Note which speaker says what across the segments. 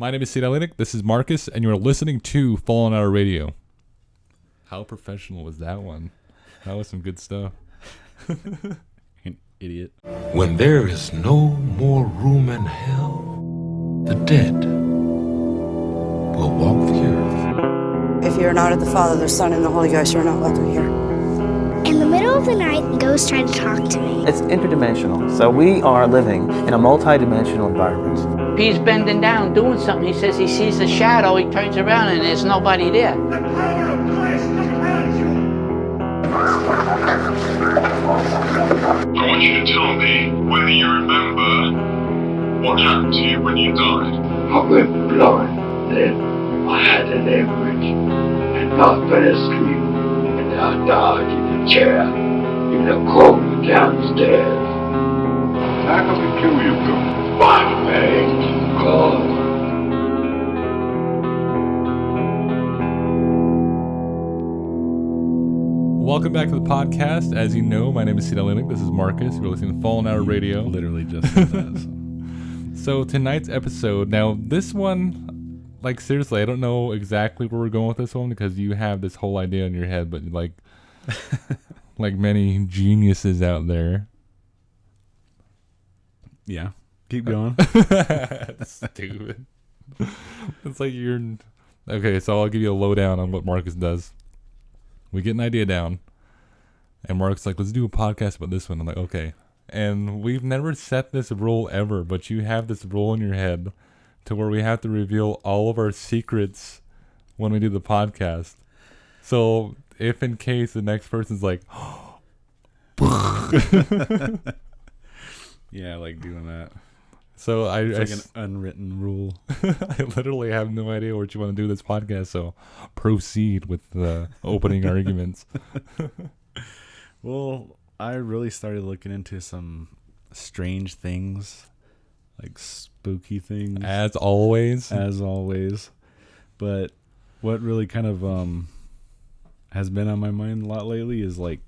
Speaker 1: My name is Cdale Enick. This is Marcus, and you are listening to Fallen Hour Radio. How professional was that one? That was some good stuff.
Speaker 2: An idiot.
Speaker 3: When there is no more room in hell, the dead will walk the earth.
Speaker 4: If you're not of the Father, the Son, and the Holy Ghost, you're not welcome here.
Speaker 5: In the middle of the night, ghosts tried to talk to me.
Speaker 6: It's interdimensional, so we are living in a multi-dimensional environment.
Speaker 7: He's bending down, doing something. He says he sees a shadow. He turns around and there's nobody there.
Speaker 8: The power of Christ compels you.
Speaker 9: I want you to tell me whether you remember what happened to you when you died.
Speaker 10: I went blind, then I had an hemorrhage, and I fell asleep, and I died in a chair in the corner downstairs.
Speaker 9: How can we kill you, God?
Speaker 10: My faith, God.
Speaker 1: Welcome back to the podcast. As you know, my name is Cdale Enick. This is Marcus. You're listening to Fallen Hour Radio.
Speaker 2: Literally just said that.
Speaker 1: So tonight's episode, now this one, like seriously, I don't know exactly where we're going with this one because you have this whole idea in your head, but like many geniuses out there.
Speaker 2: Yeah. Keep going.
Speaker 1: Stupid. It's like you're... Okay, so I'll give you a lowdown on what Marcus does. We get an idea down, and Mark's like, let's do a podcast about this one. I'm like, okay. And we've never set this rule ever, but you have this rule in your head to where we have to reveal all of our secrets when we do the podcast. So if in case the next person's like...
Speaker 2: Yeah, I like doing that.
Speaker 1: So
Speaker 2: It's like an unwritten rule.
Speaker 1: I literally have no idea what you want to do with this podcast, so proceed with the opening arguments.
Speaker 2: Well, I really started looking into some strange things, like spooky things.
Speaker 1: As always.
Speaker 2: But what really kind of has been on my mind a lot lately is like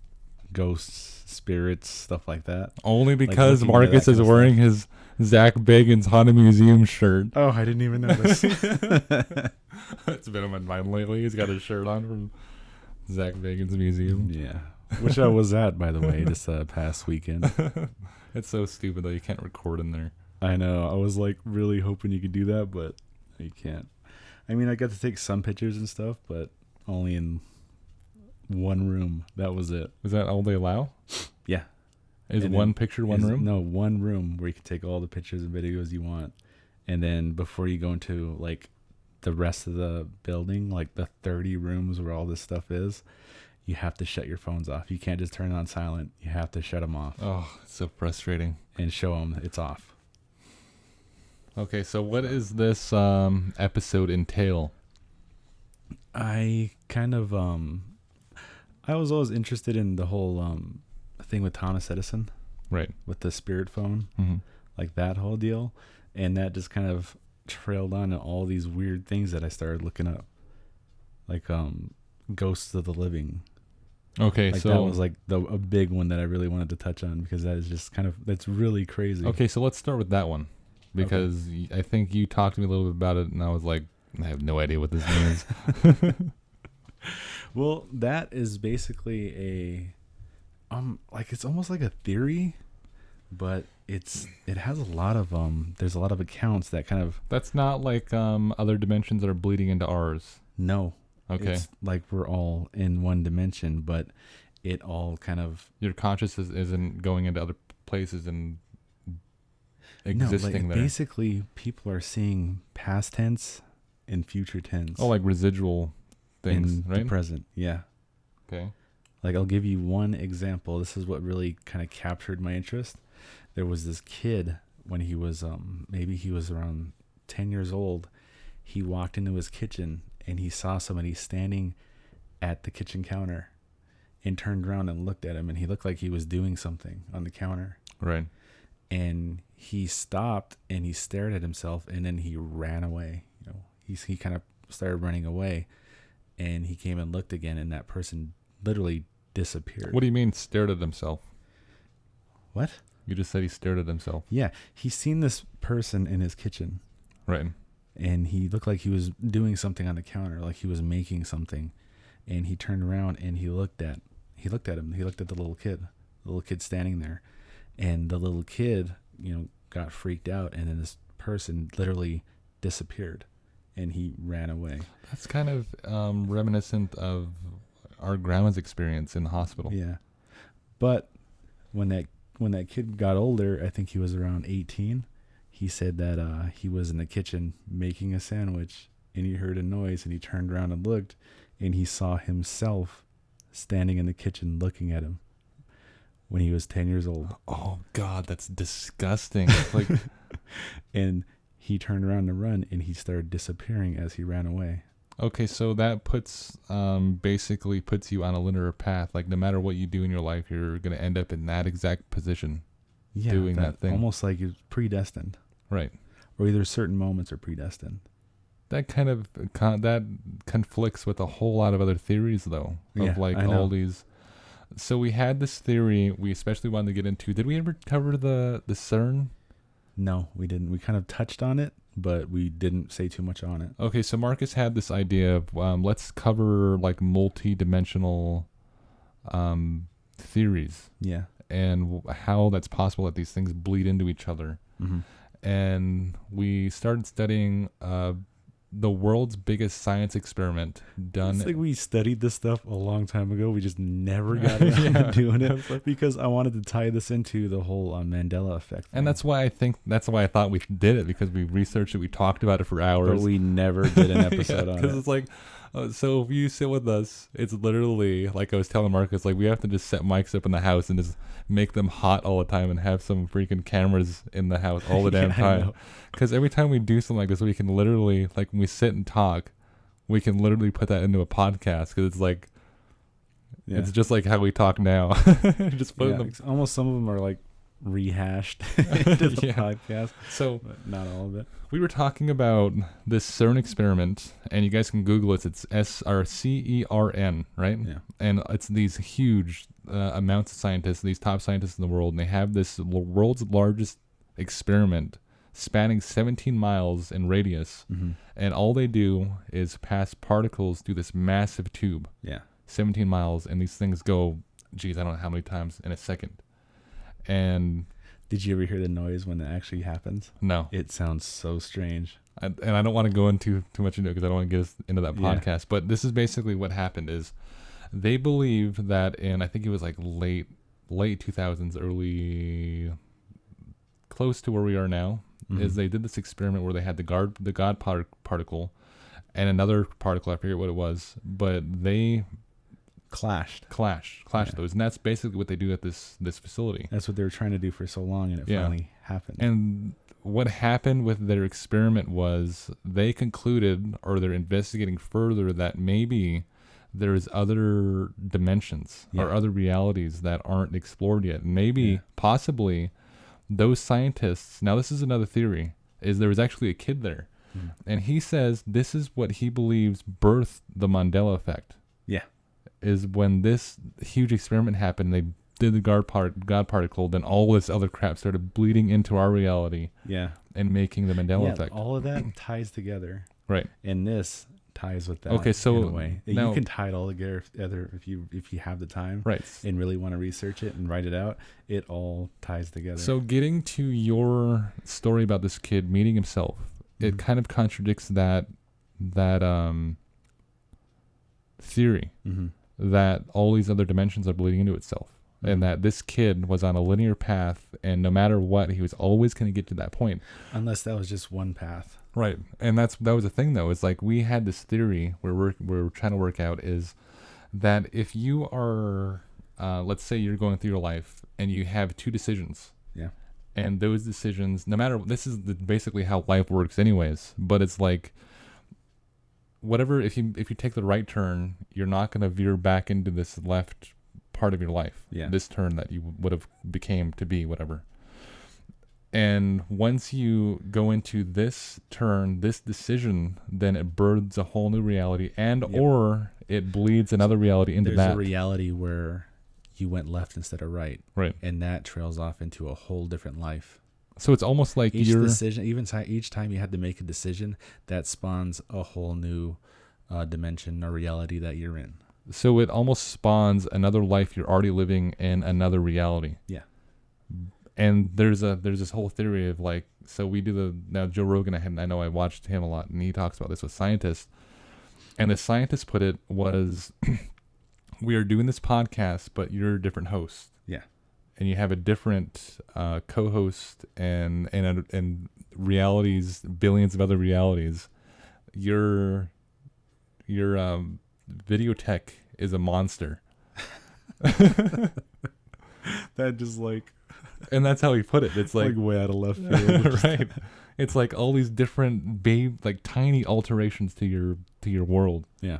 Speaker 2: ghosts, spirits, stuff like that.
Speaker 1: Only because
Speaker 2: like
Speaker 1: Marcus is wearing his Zak Bagans Haunted Museum shirt.
Speaker 2: Oh, I didn't even notice.
Speaker 1: It's been on my mind lately. He's got his shirt on from Zak Bagans Museum.
Speaker 2: Yeah. Which I was at, by the way, this past weekend.
Speaker 1: It's so stupid, though. You can't record in there.
Speaker 2: I know. I was like really hoping you could do that, but you can't. I mean, I got to take some pictures and stuff, but only in one room. That was it.
Speaker 1: Is that all they allow?
Speaker 2: Yeah.
Speaker 1: Is one picture one room?
Speaker 2: No, one room where you can take all the pictures and videos you want. And then before you go into like the rest of the building, like the 30 rooms where all this stuff is, you have to shut your phones off. You can't just turn it on silent. You have to shut them off.
Speaker 1: Oh, it's so frustrating.
Speaker 2: And show them it's off.
Speaker 1: Okay, so what is this episode entail?
Speaker 2: I kind of I was always interested in the whole thing with Thomas Edison,
Speaker 1: right?
Speaker 2: With the spirit phone,
Speaker 1: mm-hmm.
Speaker 2: like that whole deal, and that just kind of trailed on to all these weird things that I started looking up, like ghosts of the living.
Speaker 1: Okay,
Speaker 2: like
Speaker 1: so
Speaker 2: that was like a big one that I really wanted to touch on because that is just that's really crazy.
Speaker 1: Okay, so let's start with that one because I think you talked to me a little bit about it, and I was like, I have no idea what this means.
Speaker 2: Well, that is basically a like it's almost like a theory, but it has a lot of there's a lot of accounts that kind of...
Speaker 1: That's not like other dimensions that are bleeding into ours.
Speaker 2: No.
Speaker 1: Okay.
Speaker 2: It's like we're all in one dimension, but it all kind of...
Speaker 1: Your consciousness isn't going into other places and existing there.
Speaker 2: Basically, people are seeing past tense and future tense.
Speaker 1: Oh, like residual things,
Speaker 2: in
Speaker 1: right?
Speaker 2: the present, yeah.
Speaker 1: Okay.
Speaker 2: Like, I'll give you one example. This is what really kind of captured my interest. There was this kid when he was, maybe he was around 10 years old. He walked into his kitchen and he saw somebody standing at the kitchen counter and turned around and looked at him, and he looked like he was doing something on the counter.
Speaker 1: Right.
Speaker 2: And he stopped and he stared at himself, and then he ran away. You know, he kind of started running away, and he came and looked again, and that person literally disappeared.
Speaker 1: What do you mean stared at himself?
Speaker 2: What?
Speaker 1: You just said he stared at himself.
Speaker 2: Yeah, he's seen this person in his kitchen.
Speaker 1: Right.
Speaker 2: and he looked like he was doing something on the counter, like he was making something. And he turned around and he looked at him. He looked at the little kid standing there, and the little kid, got freaked out, and then this person literally disappeared, and he ran away.
Speaker 1: That's kind of reminiscent of our grandma's experience in the hospital.
Speaker 2: Yeah, but when that kid got older, I think he was around 18. He said that he was in the kitchen making a sandwich, and he heard a noise, and he turned around and looked, and he saw himself standing in the kitchen looking at him when he was 10 years old.
Speaker 1: Oh God, that's disgusting. Like,
Speaker 2: and he turned around to run, and he started disappearing as he ran away.
Speaker 1: okay, so that basically puts you on a linear path. Like, no matter what you do in your life, you're going to end up in that exact position, doing that thing.
Speaker 2: Almost like it's predestined.
Speaker 1: Right.
Speaker 2: Or either certain moments are predestined.
Speaker 1: That kind of that conflicts with a whole lot of other theories, though, of all these. So we had this theory we especially wanted to get into. Did we ever cover the CERN?
Speaker 2: No, we didn't. We kind of touched on it, but we didn't say too much on it.
Speaker 1: Okay, so Marcus had this idea of let's cover like multi-dimensional theories.
Speaker 2: Yeah.
Speaker 1: And how that's possible that these things bleed into each other.
Speaker 2: Mm-hmm.
Speaker 1: And we started studying the world's biggest science experiment done.
Speaker 2: It's like we studied this stuff a long time ago. We just never got around to doing it because I wanted to tie this into the whole Mandela effect thing.
Speaker 1: And that's why I thought we did it, because we researched it, we talked about it for hours.
Speaker 2: But we never did an episode on it.
Speaker 1: Because it's like, so if you sit with us, it's literally like I was telling Marcus, like we have to just set mics up in the house and just make them hot all the time and have some freaking cameras in the house all the damn time. Because every time we do something like this, we can literally, like when we sit and talk, we can literally put that into a podcast, because it's like, it's just like how we talk now. Just put them.
Speaker 2: Almost some of them are like rehashed into the podcast.
Speaker 1: So
Speaker 2: but not all of it.
Speaker 1: We were talking about this CERN experiment, and you guys can Google it. It's CERN, right?
Speaker 2: Yeah.
Speaker 1: And it's these huge amounts of scientists, these top scientists in the world, and they have this world's largest experiment spanning 17 miles in radius.
Speaker 2: Mm-hmm.
Speaker 1: And all they do is pass particles through this massive tube.
Speaker 2: Yeah.
Speaker 1: 17 miles, and these things go, geez, I don't know how many times in a second. And
Speaker 2: did you ever hear the noise when that actually happens?
Speaker 1: No.
Speaker 2: It sounds so strange.
Speaker 1: And I don't want to go into too much into it because I don't want to get us into that podcast. But this is basically what happened is they believe that in, I think it was like late 2000s, early, close to where we are now, is they did this experiment where they had the God particle and another particle, I forget what it was, but they clashed those, and that's basically what they do at this facility.
Speaker 2: That's what they were trying to do for so long, and it finally happened.
Speaker 1: And what happened with their experiment was they concluded, or they're investigating further, that maybe there's other dimensions or other realities that aren't explored yet. And maybe possibly those scientists, now this is another theory, is there was actually a kid there, and he says this is what he believes birthed the Mandela effect. Is when this huge experiment happened, they did the God particle, then all this other crap started bleeding into our reality. And making the Mandela effect.
Speaker 2: All of that ties together.
Speaker 1: Right.
Speaker 2: And this ties with that.
Speaker 1: Okay, so
Speaker 2: in a way.
Speaker 1: now,
Speaker 2: you can tie it all together if you have the time.
Speaker 1: Right.
Speaker 2: And really want to research it and write it out. It all ties together.
Speaker 1: So getting to your story about this kid meeting himself, it kind of contradicts that theory. That all these other dimensions are bleeding into itself, and that this kid was on a linear path, and no matter what, he was always going to get to that point.
Speaker 2: Unless that was just one path.
Speaker 1: Right. And that was the thing, though. It's like we had this theory where we're trying to work out is that if you are, let's say you're going through your life and you have two decisions. And those decisions, no matter, this is basically how life works anyways, but it's like, whatever, if you take the right turn, you're not going to veer back into this left part of your life. This turn that you would have became to be, whatever. And once you go into this turn, this decision, then it births a whole new reality, and or it bleeds another reality into that.
Speaker 2: There's a reality where you went left instead of right.
Speaker 1: Right.
Speaker 2: And that trails off into a whole different life.
Speaker 1: So it's almost like
Speaker 2: each decision, each time you had to make a decision, that spawns a whole new dimension or reality that you're in.
Speaker 1: So it almost spawns another life you're already living in another reality.
Speaker 2: Yeah.
Speaker 1: And there's this whole theory of like, so we do now Joe Rogan, I know I watched him a lot, and he talks about this with scientists. And the scientist put it was, we are doing this podcast, but you're a different host.
Speaker 2: Yeah.
Speaker 1: And you have a different co-host and realities, billions of other realities. Your videotech is a monster.
Speaker 2: That just like,
Speaker 1: and that's how he put it. It's like
Speaker 2: way out of left field.
Speaker 1: Right. It's like all these different like tiny alterations to your world.
Speaker 2: Yeah.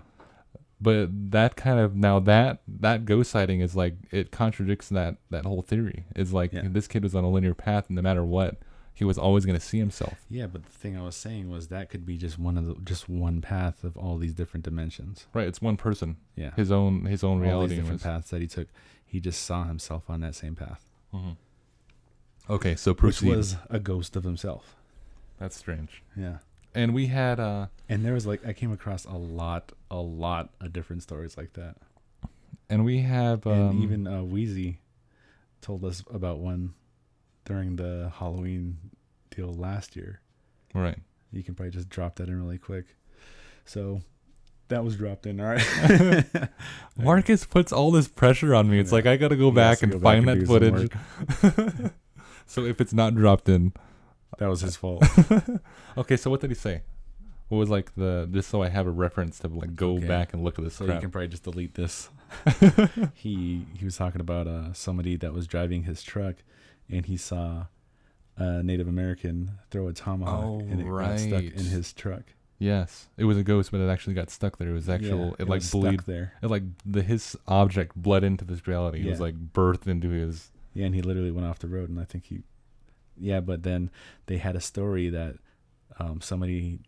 Speaker 1: But that kind of, now that ghost sighting is like, it contradicts that whole theory. It's like, this kid was on a linear path, and no matter what, he was always going to see himself.
Speaker 2: Yeah, but the thing I was saying was that could be just one path of all these different dimensions.
Speaker 1: Right, it's one person.
Speaker 2: Yeah.
Speaker 1: His own reality.
Speaker 2: All these different paths that he took. He just saw himself on that same path.
Speaker 1: Mm-hmm. Okay, so proceed.
Speaker 2: Which was a ghost of himself.
Speaker 1: That's strange.
Speaker 2: Yeah.
Speaker 1: And we had
Speaker 2: and there was like, I came across a lot of different stories like that.
Speaker 1: And we have
Speaker 2: and even Wheezy told us about one during the Halloween deal last year.
Speaker 1: Right.
Speaker 2: You can probably just drop that in really quick. So that was dropped in. All right.
Speaker 1: Marcus puts all this pressure on me. It's like I got to go back and find that footage. So if it's not dropped in,
Speaker 2: that was his fault.
Speaker 1: Okay, so what did he say? What was like just so I have a reference to like go back and look at this
Speaker 2: so
Speaker 1: crap.
Speaker 2: You can probably just delete this. He was talking about somebody that was driving his truck, and he saw a Native American throw a tomahawk, and it got stuck in his truck.
Speaker 1: Yes, it was a ghost, but it actually got stuck there. It was actual.
Speaker 2: Yeah,
Speaker 1: it like bleed
Speaker 2: there.
Speaker 1: It like his object bled into this reality. It was like birthed into his.
Speaker 2: Yeah, and he literally went off the road, and I think he. Yeah, but then they had a story that somebody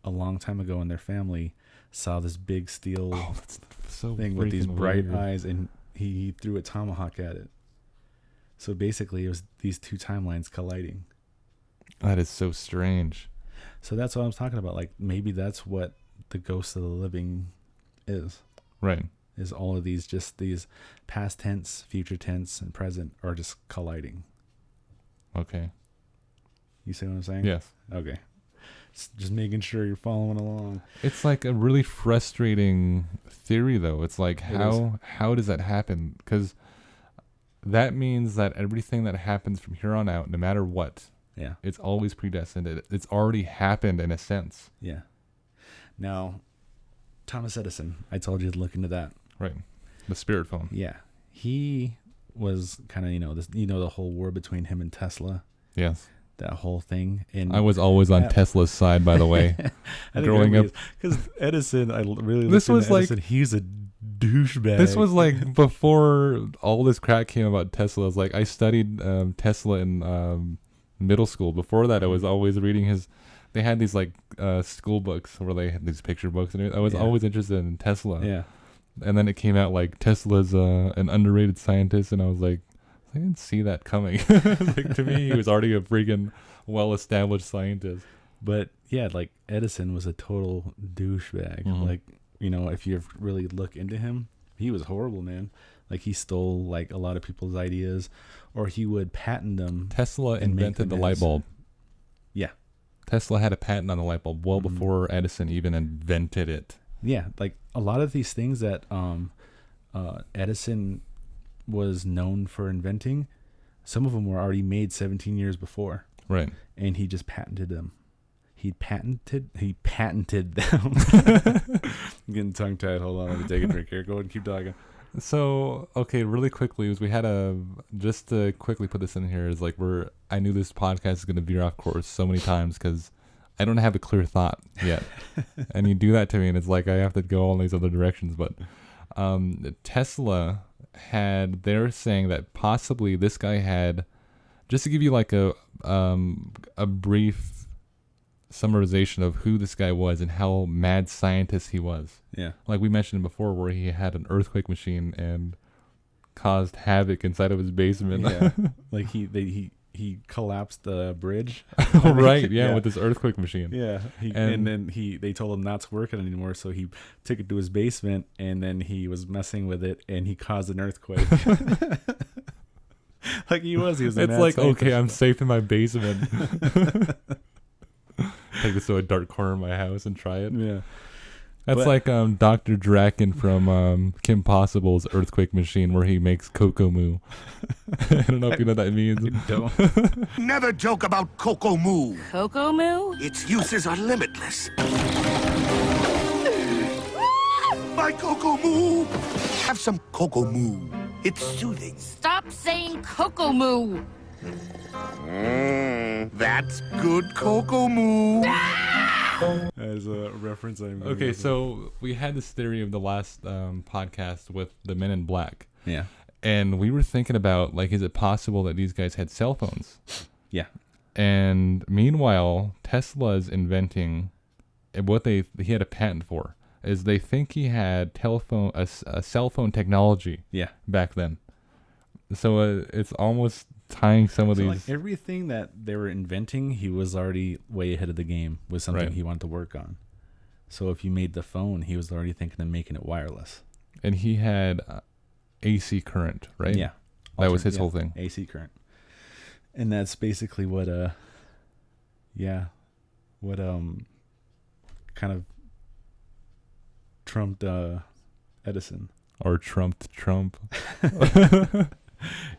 Speaker 2: a long time ago in their family saw this big steel thing with these bright eyes, and he threw a tomahawk at it. So basically, it was these two timelines colliding.
Speaker 1: That is so strange.
Speaker 2: So that's what I was talking about. Like, maybe that's what the ghost of the living is.
Speaker 1: Right.
Speaker 2: Is all of these past tense, future tense, and present are just colliding.
Speaker 1: Okay.
Speaker 2: You see what I'm saying?
Speaker 1: Yes.
Speaker 2: Okay. Just making sure you're following along.
Speaker 1: It's like a really frustrating theory, though. It's like, how does that happen? Because that means that everything that happens from here on out, no matter what, it's always predestined. It's already happened in a sense.
Speaker 2: Yeah. Now, Thomas Edison, I told you to look into that.
Speaker 1: Right. The spirit phone.
Speaker 2: Yeah. He was kind of, the whole war between him and Tesla.
Speaker 1: Yes.
Speaker 2: That whole thing. And
Speaker 1: I was always on Tesla's side, by the way. Growing up.
Speaker 2: Because Edison, I really
Speaker 1: this was like
Speaker 2: Edison, he's a douchebag.
Speaker 1: This was like before all this crap came about Tesla. I was like, I studied Tesla in middle school. Before that, I was always reading they had these like school books where they had these picture books, and I was always interested in Tesla.
Speaker 2: Yeah.
Speaker 1: And then it came out like Tesla's an underrated scientist, and I was like, I didn't see that coming. Like, to me, he was already a freaking well-established scientist.
Speaker 2: But yeah, like Edison was a total douchebag.
Speaker 1: Mm-hmm.
Speaker 2: Like, if you really look into him, he was horrible, man. Like, he stole like a lot of people's ideas, or he would patent them.
Speaker 1: Tesla invented the light bulb.
Speaker 2: Yeah.
Speaker 1: Tesla had a patent on the light bulb well before Edison even invented it.
Speaker 2: Yeah, like a lot of these things that Edison was known for inventing, some of them were already made 17 years before.
Speaker 1: Right.
Speaker 2: And he just patented them. He patented them. I'm getting tongue tied. Hold on, let me take a drink here. Go ahead and keep talking.
Speaker 1: So, okay, really quickly, we had just to quickly put this in here, is like I knew this podcast is going to veer off course so many times because I don't have a clear thought yet. And you do that to me, and it's like I have to go all these other directions. But Tesla they're saying that possibly this guy had, just to give you like a brief summarization of who this guy was and how mad scientist he was.
Speaker 2: Yeah.
Speaker 1: Like we mentioned before, where he had an earthquake machine and caused havoc inside of his basement.
Speaker 2: Yeah. Like he he collapsed the bridge.
Speaker 1: Right, yeah, with this earthquake machine.
Speaker 2: Yeah, and then they told him not to work it anymore, so he took it to his basement, and then he was messing with it, and he caused an earthquake. He was. It's
Speaker 1: like, okay, I'm safe in my basement. Take this to a dark corner of my house and try it.
Speaker 2: Yeah.
Speaker 1: That's like Dr. Draken from Kim Possible's Earthquake Machine, where he makes Coco Moo. I don't know if you know what that means.
Speaker 2: Don't.
Speaker 8: Never joke about Coco Moo.
Speaker 5: Coco Moo?
Speaker 8: Its uses are limitless. My Coco Moo. Have some Coco Moo. It's soothing.
Speaker 5: Stop saying Coco Moo.
Speaker 8: That's good Coco Moo.
Speaker 2: As a reference,
Speaker 1: Okay, so we had this theory of the last podcast with the Men in Black.
Speaker 2: Yeah.
Speaker 1: And we were thinking about, like, is it possible that these guys had cell phones?
Speaker 2: Yeah.
Speaker 1: And meanwhile, Tesla's inventing what he had a patent for is they think he had a cell phone technology.
Speaker 2: Yeah.
Speaker 1: Back then. So it's almost tying some of these.
Speaker 2: Like everything that they were inventing, he was already way ahead of the game with something
Speaker 1: Right.
Speaker 2: he wanted to work on. So if you made the phone, he was already thinking of making it wireless.
Speaker 1: And he had AC current, right?
Speaker 2: Yeah.
Speaker 1: That was his whole thing.
Speaker 2: AC current. And that's basically what kind of trumped Edison.
Speaker 1: Or trumped Trump.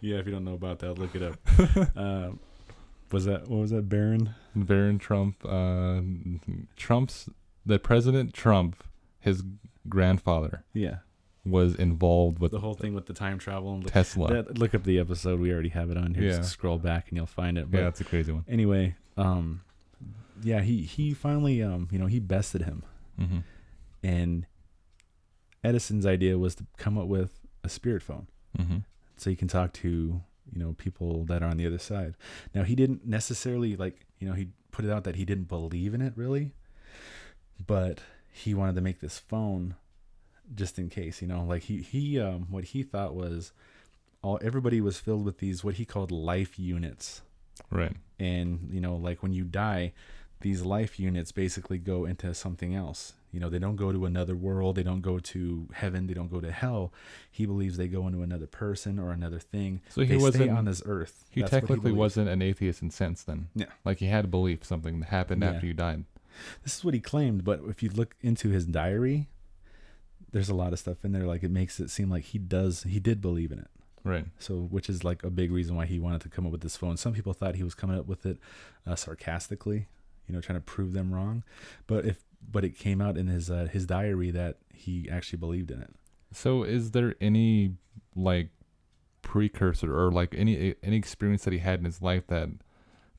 Speaker 2: Yeah, if you don't know about that, look it up. What was that,
Speaker 1: Baron Trump. The President Trump, his grandfather.
Speaker 2: Yeah.
Speaker 1: Was involved with
Speaker 2: the whole thing with the time travel and
Speaker 1: Tesla.
Speaker 2: Look up the episode. We already have it on here.
Speaker 1: Yeah.
Speaker 2: Just scroll back and you'll find it. But
Speaker 1: yeah, it's a crazy one.
Speaker 2: Anyway, yeah, he finally, he bested him.
Speaker 1: Mm-hmm.
Speaker 2: And Edison's idea was to come up with a spirit phone.
Speaker 1: Mm-hmm.
Speaker 2: So you can talk to, people that are on the other side. Now, he didn't necessarily, he put it out that he didn't believe in it, really. But he wanted to make this phone just in case, what he thought was everybody was filled with these, what he called life units.
Speaker 1: Right.
Speaker 2: And, when you die, these life units basically go into something else. They don't go to another world. They don't go to heaven. They don't go to hell. He believes they go into another person or another thing.
Speaker 1: So he wasn't
Speaker 2: on this earth.
Speaker 1: He technically wasn't an atheist in sense then.
Speaker 2: Yeah.
Speaker 1: Like he had a belief something happened after you died.
Speaker 2: This is what he claimed. But if you look into his diary, there's a lot of stuff in there. Like it makes it seem like he did believe in it.
Speaker 1: Right.
Speaker 2: So, which is like a big reason why he wanted to come up with this phone. Some people thought he was coming up with it sarcastically, trying to prove them wrong. But it came out in his diary that he actually believed in it.
Speaker 1: So is there any precursor or any experience that he had in his life that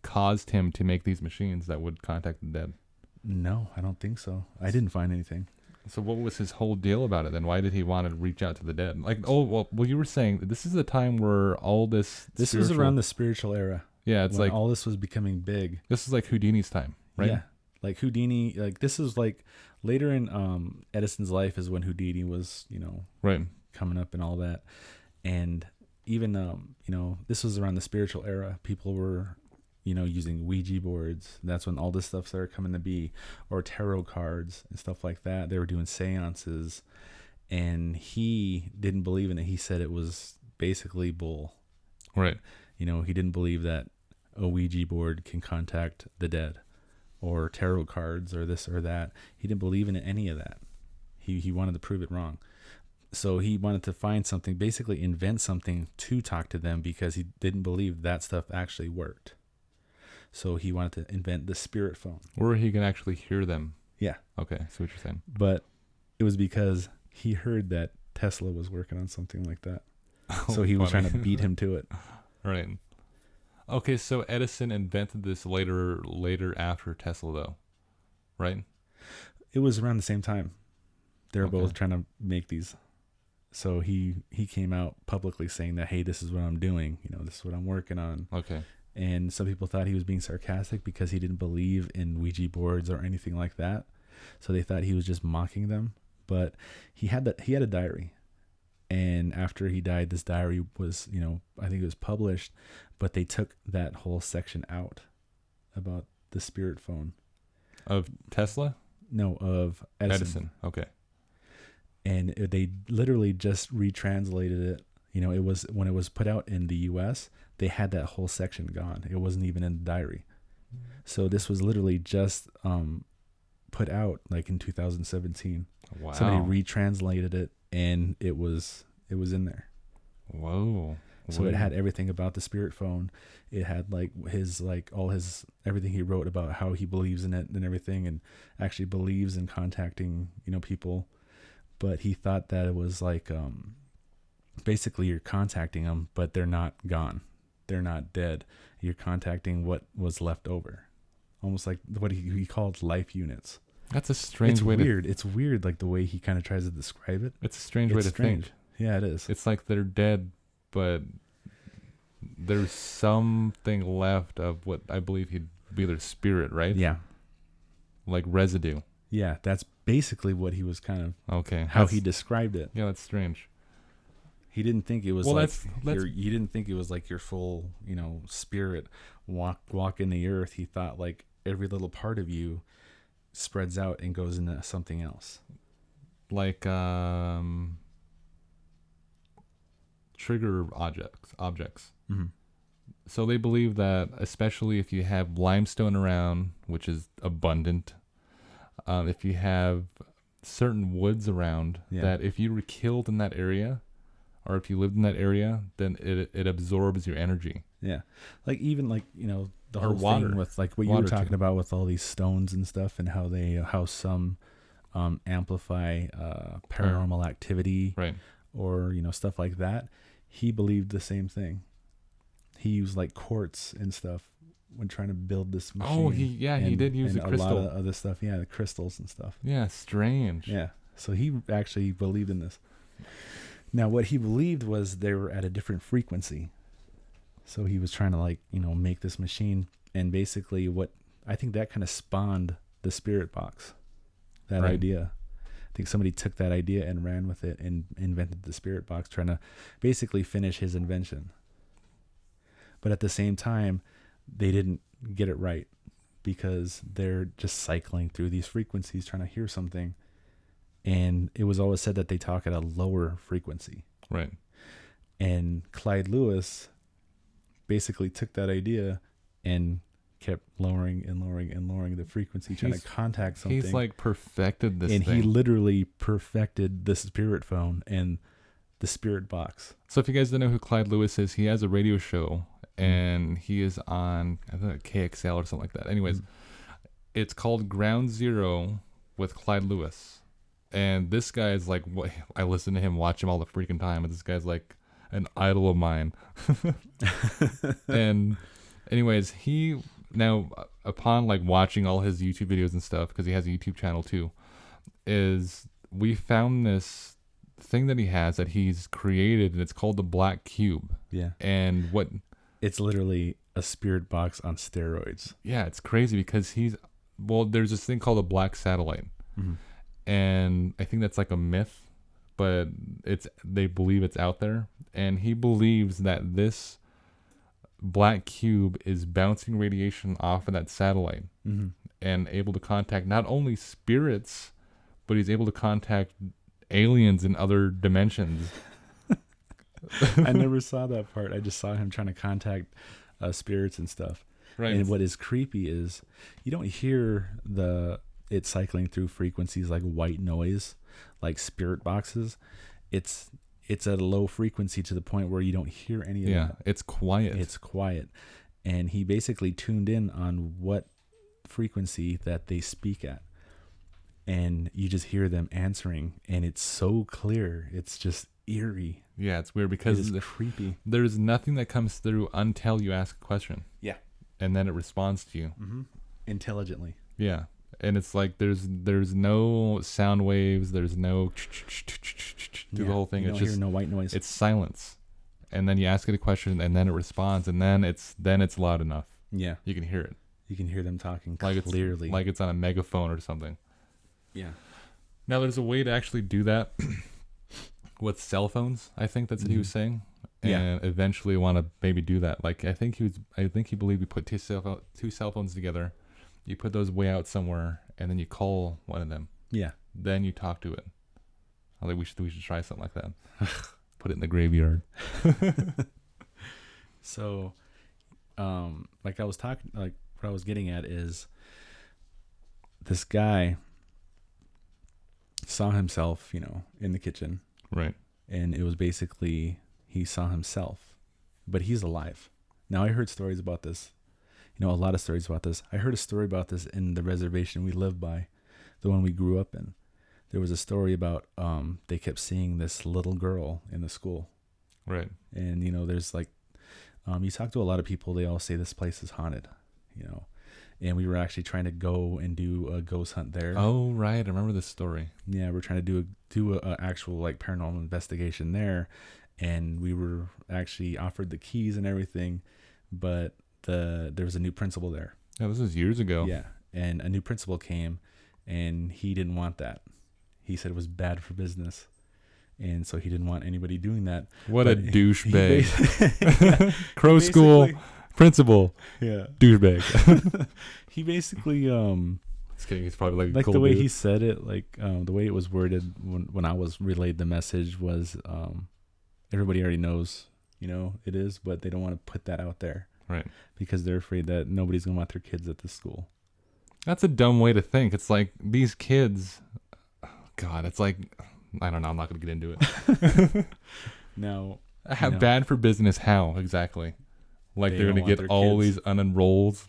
Speaker 1: caused him to make these machines that would contact the dead?
Speaker 2: No, I don't think so. I didn't find anything.
Speaker 1: So what was his whole deal about it then? Why did he want to reach out to the dead? Well, you were saying this is the time where all this
Speaker 2: was around the spiritual era.
Speaker 1: Yeah, it's
Speaker 2: when
Speaker 1: like
Speaker 2: all this was becoming big.
Speaker 1: This is like Houdini's time, right?
Speaker 2: Yeah. Like Houdini, this is later in Edison's life is when Houdini was,
Speaker 1: right,
Speaker 2: coming up and all that. And even, this was around the spiritual era. People were, using Ouija boards. That's when all this stuff started coming to be, or tarot cards and stuff like that. They were doing seances, and he didn't believe in it. He said it was basically bull.
Speaker 1: Right.
Speaker 2: He didn't believe that a Ouija board can contact the dead, or tarot cards, or this or that. He didn't believe in any of that. He wanted to prove it wrong. So he wanted to find something, basically invent something to talk to them, because he didn't believe that stuff actually worked. So he wanted to invent the spirit phone.
Speaker 1: Where he can actually hear them.
Speaker 2: Yeah.
Speaker 1: Okay, I see what you're saying.
Speaker 2: But it was because he heard that Tesla was working on something like that. So he was trying to beat him to it.
Speaker 1: Right. Okay, so Edison invented this later after Tesla, though, right?
Speaker 2: It was around the same time. They were both trying to make these. So he came out publicly saying that, hey, this is what I'm doing. This is what I'm working on.
Speaker 1: Okay.
Speaker 2: And some people thought he was being sarcastic because he didn't believe in Ouija boards or anything like that. So they thought he was just mocking them. But he had a diary. And after he died, this diary was, I think it was published, but they took that whole section out about the spirit phone.
Speaker 1: Of Tesla?
Speaker 2: No, of Edison.
Speaker 1: Okay.
Speaker 2: And they literally just retranslated it. It was when it was put out in the U.S., they had that whole section gone. It wasn't even in the diary. So this was literally just put out like in 2017.
Speaker 1: Wow.
Speaker 2: Somebody retranslated it, and it was in there.
Speaker 1: Whoa.
Speaker 2: So it had everything about the spirit phone. It had like all his everything he wrote about how he believes in it and everything, and actually believes in contacting people. But he thought that it was like basically you're contacting them, but they're not gone. They're not dead. You're contacting what was left over. Almost like what he called life units.
Speaker 1: That's a strange way
Speaker 2: weird. It's weird, like the way he kind of tries to describe it.
Speaker 1: It's a strange way to think.
Speaker 2: Yeah, it is.
Speaker 1: It's like they're dead, but there's something left of what I believe he'd be their spirit, right?
Speaker 2: Yeah.
Speaker 1: Like residue.
Speaker 2: Yeah, that's basically what he was kind of how he described it.
Speaker 1: Yeah, that's strange.
Speaker 2: He didn't think it was he didn't think it was like your full, spirit walk in the earth. He thought like every little part of you spreads out and goes into something else. Like
Speaker 1: trigger objects.
Speaker 2: Mm-hmm.
Speaker 1: So they believe that, especially if you have limestone around, which is abundant, if you have certain woods around, that if you were killed in that area, or if you lived in that area, then it absorbs your energy.
Speaker 2: Yeah, like even like the whole
Speaker 1: water
Speaker 2: thing with like what you were talking about with all these stones and stuff, and how some amplify paranormal activity,
Speaker 1: right?
Speaker 2: Or stuff like that. He believed the same thing. He used like quartz and stuff when trying to build this machine.
Speaker 1: Oh, he did use a crystal.
Speaker 2: A lot of other stuff. Yeah, the crystals and stuff.
Speaker 1: Yeah, strange.
Speaker 2: Yeah, so he actually believed in this. Now, what he believed was they were at a different frequency. So he was trying to make this machine, and basically what I think that kind of spawned the spirit box, that idea. I think somebody took that idea and ran with it and invented the spirit box, trying to basically finish his invention. But at the same time, they didn't get it right because they're just cycling through these frequencies trying to hear something. And it was always said that they talk at a lower frequency.
Speaker 1: Right.
Speaker 2: And Clyde Lewis basically took that idea and kept lowering and lowering and lowering the frequency, trying to contact something.
Speaker 1: He's like perfected this
Speaker 2: thing.
Speaker 1: And
Speaker 2: he literally perfected the spirit phone and the spirit box.
Speaker 1: So if you guys don't know who Clyde Lewis is, he has a radio show, and he is on, I think, KXL or something like that. Anyways, it's called Ground Zero with Clyde Lewis. And this guy is like, I listen to him, watch him all the freaking time, and this guy's like an idol of mine. And anyways, he now, upon like watching all his YouTube videos and stuff, because he has a YouTube channel too, is we found this thing that he has that he's created, and it's called the Black Cube.
Speaker 2: Yeah.
Speaker 1: And
Speaker 2: it's literally a spirit box on steroids.
Speaker 1: Yeah, it's crazy because there's this thing called a black satellite.
Speaker 2: Mm-hmm.
Speaker 1: And I think that's like a myth, but they believe it's out there. And he believes that this black cube is bouncing radiation off of that satellite, and able to contact not only spirits, but he's able to contact aliens in other dimensions.
Speaker 2: I never saw that part. I just saw him trying to contact spirits and stuff.
Speaker 1: Right.
Speaker 2: And what is creepy is you don't hear it cycling through frequencies like white noise, like spirit boxes. It's at a low frequency to the point where you don't hear any of that.
Speaker 1: Yeah, it's quiet.
Speaker 2: It's quiet. And he basically tuned in on what frequency that they speak at. And you just hear them answering, and it's so clear. It's just eerie.
Speaker 1: Yeah, it's weird because
Speaker 2: it's creepy.
Speaker 1: There's nothing that comes through until you ask a question.
Speaker 2: Yeah.
Speaker 1: And then it responds to you.
Speaker 2: Mm-hmm. Intelligently.
Speaker 1: Yeah. And it's like there's no sound waves, there's no through the whole thing.
Speaker 2: It's just hear no white noise.
Speaker 1: It's silence. And then you ask it a question, and then it responds, and then it's loud enough.
Speaker 2: Yeah.
Speaker 1: You can hear it.
Speaker 2: You can hear them talking
Speaker 1: clearly. Like it's on a megaphone or something.
Speaker 2: Yeah.
Speaker 1: Now there's a way to actually do that. with cell phones. I think that's what he was saying.
Speaker 2: Yeah.
Speaker 1: And eventually want to maybe do that. Like I think he believed you put two cell phones together, you put those way out somewhere, and then you call one of them.
Speaker 2: Yeah.
Speaker 1: Then you talk to it. I think we should try something like that. Put it in the graveyard.
Speaker 2: So, like I was talking, like what I was getting at is this guy saw himself, in the kitchen.
Speaker 1: Right.
Speaker 2: And it was basically, he saw himself, but he's alive. Now I heard stories about this, a lot of stories about this. I heard a story about this in the reservation we lived by, the one we grew up in. There was a story about, they kept seeing this little girl in the school.
Speaker 1: Right.
Speaker 2: And, there's like, you talk to a lot of people, they all say this place is haunted, and we were actually trying to go and do a ghost hunt there.
Speaker 1: Oh, right. I remember this story.
Speaker 2: Yeah. We're trying to do a actual like paranormal investigation there. And we were actually offered the keys and everything, but there was a new principal there.
Speaker 1: Yeah. This was years ago.
Speaker 2: Yeah. And a new principal came and he didn't want that. He said it was bad for business. And so he didn't want anybody doing that.
Speaker 1: What a douchebag. Crow School principal.
Speaker 2: Yeah.
Speaker 1: Douchebag.
Speaker 2: He basically,
Speaker 1: just kidding. He's probably
Speaker 2: like
Speaker 1: cool
Speaker 2: the way
Speaker 1: dude.
Speaker 2: he said it, like the way it was worded when I was relayed the message was, everybody already knows, it is, but they don't want to put that out there.
Speaker 1: Right.
Speaker 2: Because they're afraid that nobody's going to want their kids at the school.
Speaker 1: That's a dumb way to think. It's like these kids, God, it's like, I don't know. I'm not going to get into it.
Speaker 2: Now,
Speaker 1: bad for business. How exactly? Like they're going to get all these unenrolls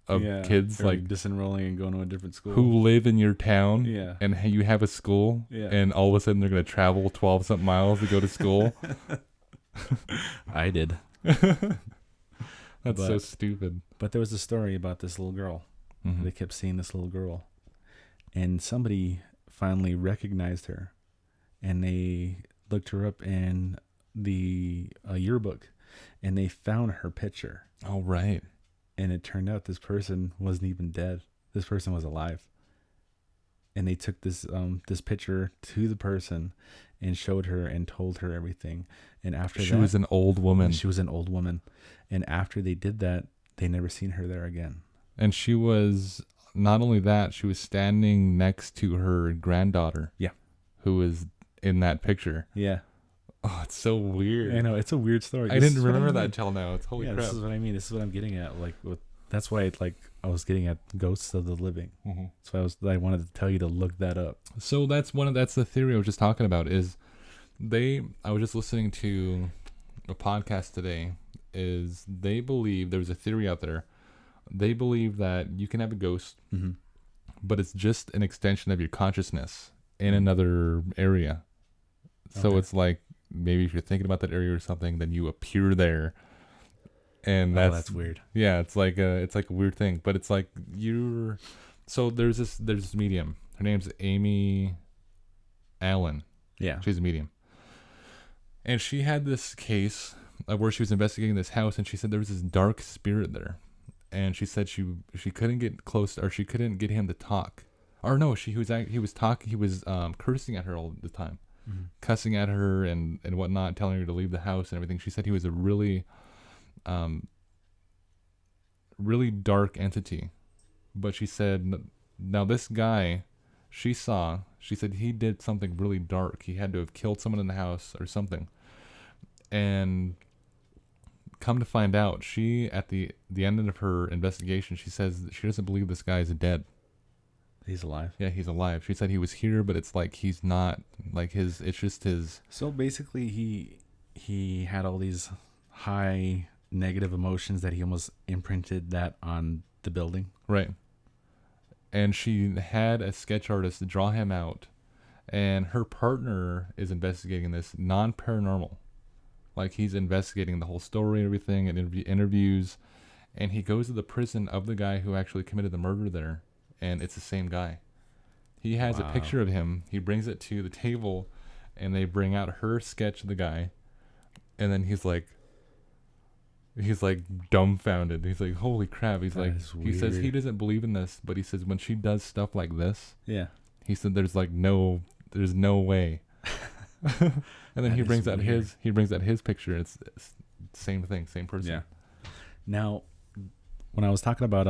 Speaker 1: of kids like
Speaker 2: disenrolling and going to a different school
Speaker 1: who live in your town.
Speaker 2: Yeah.
Speaker 1: And you have a school.
Speaker 2: Yeah.
Speaker 1: And all of a sudden they're going to travel 12 something miles to go to school.
Speaker 2: I did.
Speaker 1: That's so stupid.
Speaker 2: But there was a story about this little girl. Mm-hmm. They kept seeing this little girl, and somebody finally recognized her. And they looked her up in the yearbook, and they found her picture.
Speaker 1: Oh, right.
Speaker 2: And it turned out this person wasn't even dead. This person was alive. And they took this picture to the person and showed her and told her everything. And after
Speaker 1: she was an old woman.
Speaker 2: She was an old woman. And after they did that, they never seen her there again.
Speaker 1: And she was, not only that, she was standing next to her granddaughter.
Speaker 2: Yeah.
Speaker 1: Who was in that picture.
Speaker 2: Yeah.
Speaker 1: Oh, it's so weird.
Speaker 2: I know, it's a weird story.
Speaker 1: I didn't remember that until now. It's holy crap.
Speaker 2: This is what I mean. This is what I'm getting at. Like, that's why I was getting at ghosts of the living.
Speaker 1: Mm-hmm.
Speaker 2: So I wanted to tell you to look that up.
Speaker 1: So that's the theory I was just talking about. I was just listening to a podcast today. They believe there's a theory out there. They believe that you can have a ghost,
Speaker 2: mm-hmm.
Speaker 1: but it's just an extension of your consciousness in another area. So it's like, maybe if you're thinking about that area or something, then you appear there, and that's
Speaker 2: weird.
Speaker 1: Yeah, it's like a weird thing, but it's like so there's this medium. Her name's Amy Allen.
Speaker 2: Yeah,
Speaker 1: she's a medium, and she had this case where she was investigating this house, and she said there was this dark spirit there, and she said she couldn't get close, or she couldn't get him to talk, or no, he was cursing at her all the time. Mm-hmm. Cussing at her and whatnot, telling her to leave the house and everything. She said he was a really, really dark entity. But she said, now this guy, she said he did something really dark. He had to have killed someone in the house or something. And come to find out, she, at the end of her investigation, she says that she doesn't believe this guy is dead.
Speaker 2: He's alive.
Speaker 1: Yeah, he's alive. She said he was here, but it's like he's not. Like it's just his.
Speaker 2: So basically, he had all these high negative emotions that he almost imprinted that on the building.
Speaker 1: Right. And she had a sketch artist draw him out, and her partner is investigating this non-paranormal. Like he's investigating the whole story and everything, and interviews, and he goes to the prison of the guy who actually committed the murder there. And it's the same guy. He has a picture of him. He brings it to the table, and they bring out her sketch of the guy. And then he's like dumbfounded. He's like, holy crap. He says he doesn't believe in this, but he says when she does stuff like this,
Speaker 2: yeah,
Speaker 1: he said there's no way. And then
Speaker 2: That
Speaker 1: he
Speaker 2: is
Speaker 1: brings out
Speaker 2: weird.
Speaker 1: his picture. It's same thing, same person.
Speaker 2: Yeah. Now, when I was talking about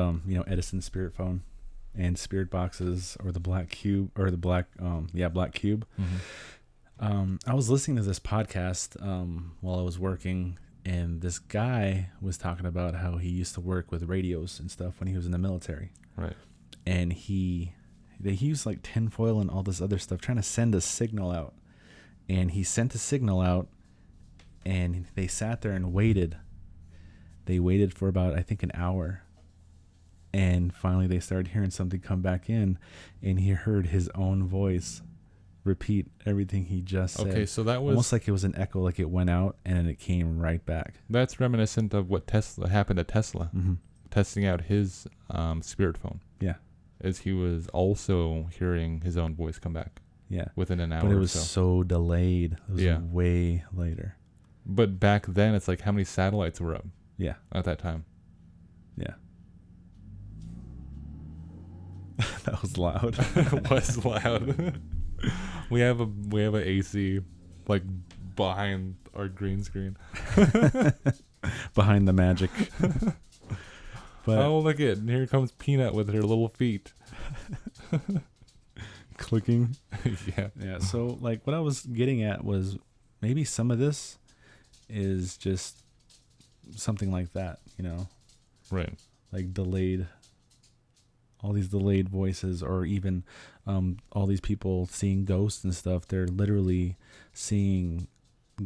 Speaker 2: Edison's spirit phone and spirit boxes or the black cube or the black cube, I was listening to this podcast while I was working, and this guy was talking about how he used to work with radios and stuff when he was in the military.
Speaker 1: Right.
Speaker 2: And he used like tinfoil and all this other stuff trying to send a signal out. And he sent a signal out, and they sat there and waited. They waited for about, I think, an hour. And finally they started hearing something come back in, and he heard his own voice repeat everything he just said.
Speaker 1: Okay, so that was
Speaker 2: almost like it was an echo, like it went out and then it came right back.
Speaker 1: That's reminiscent of what happened to Tesla, testing out his spirit phone.
Speaker 2: Yeah.
Speaker 1: As he was also hearing his own voice come back.
Speaker 2: Yeah.
Speaker 1: Within an hour.
Speaker 2: But it was
Speaker 1: or
Speaker 2: so delayed. It was way later.
Speaker 1: But back then, it's like how many satellites were up?
Speaker 2: Yeah.
Speaker 1: At that time.
Speaker 2: Yeah. That was loud.
Speaker 1: It was loud. we have a AC like behind our green screen.
Speaker 2: Behind the magic. But
Speaker 1: oh, look at here comes Peanut with her little feet.
Speaker 2: Clicking.
Speaker 1: Yeah.
Speaker 2: So like what I was getting at was maybe some of this is just something like that,
Speaker 1: Right.
Speaker 2: Like delayed, all these delayed voices, or even all these people seeing ghosts and stuff. They're literally seeing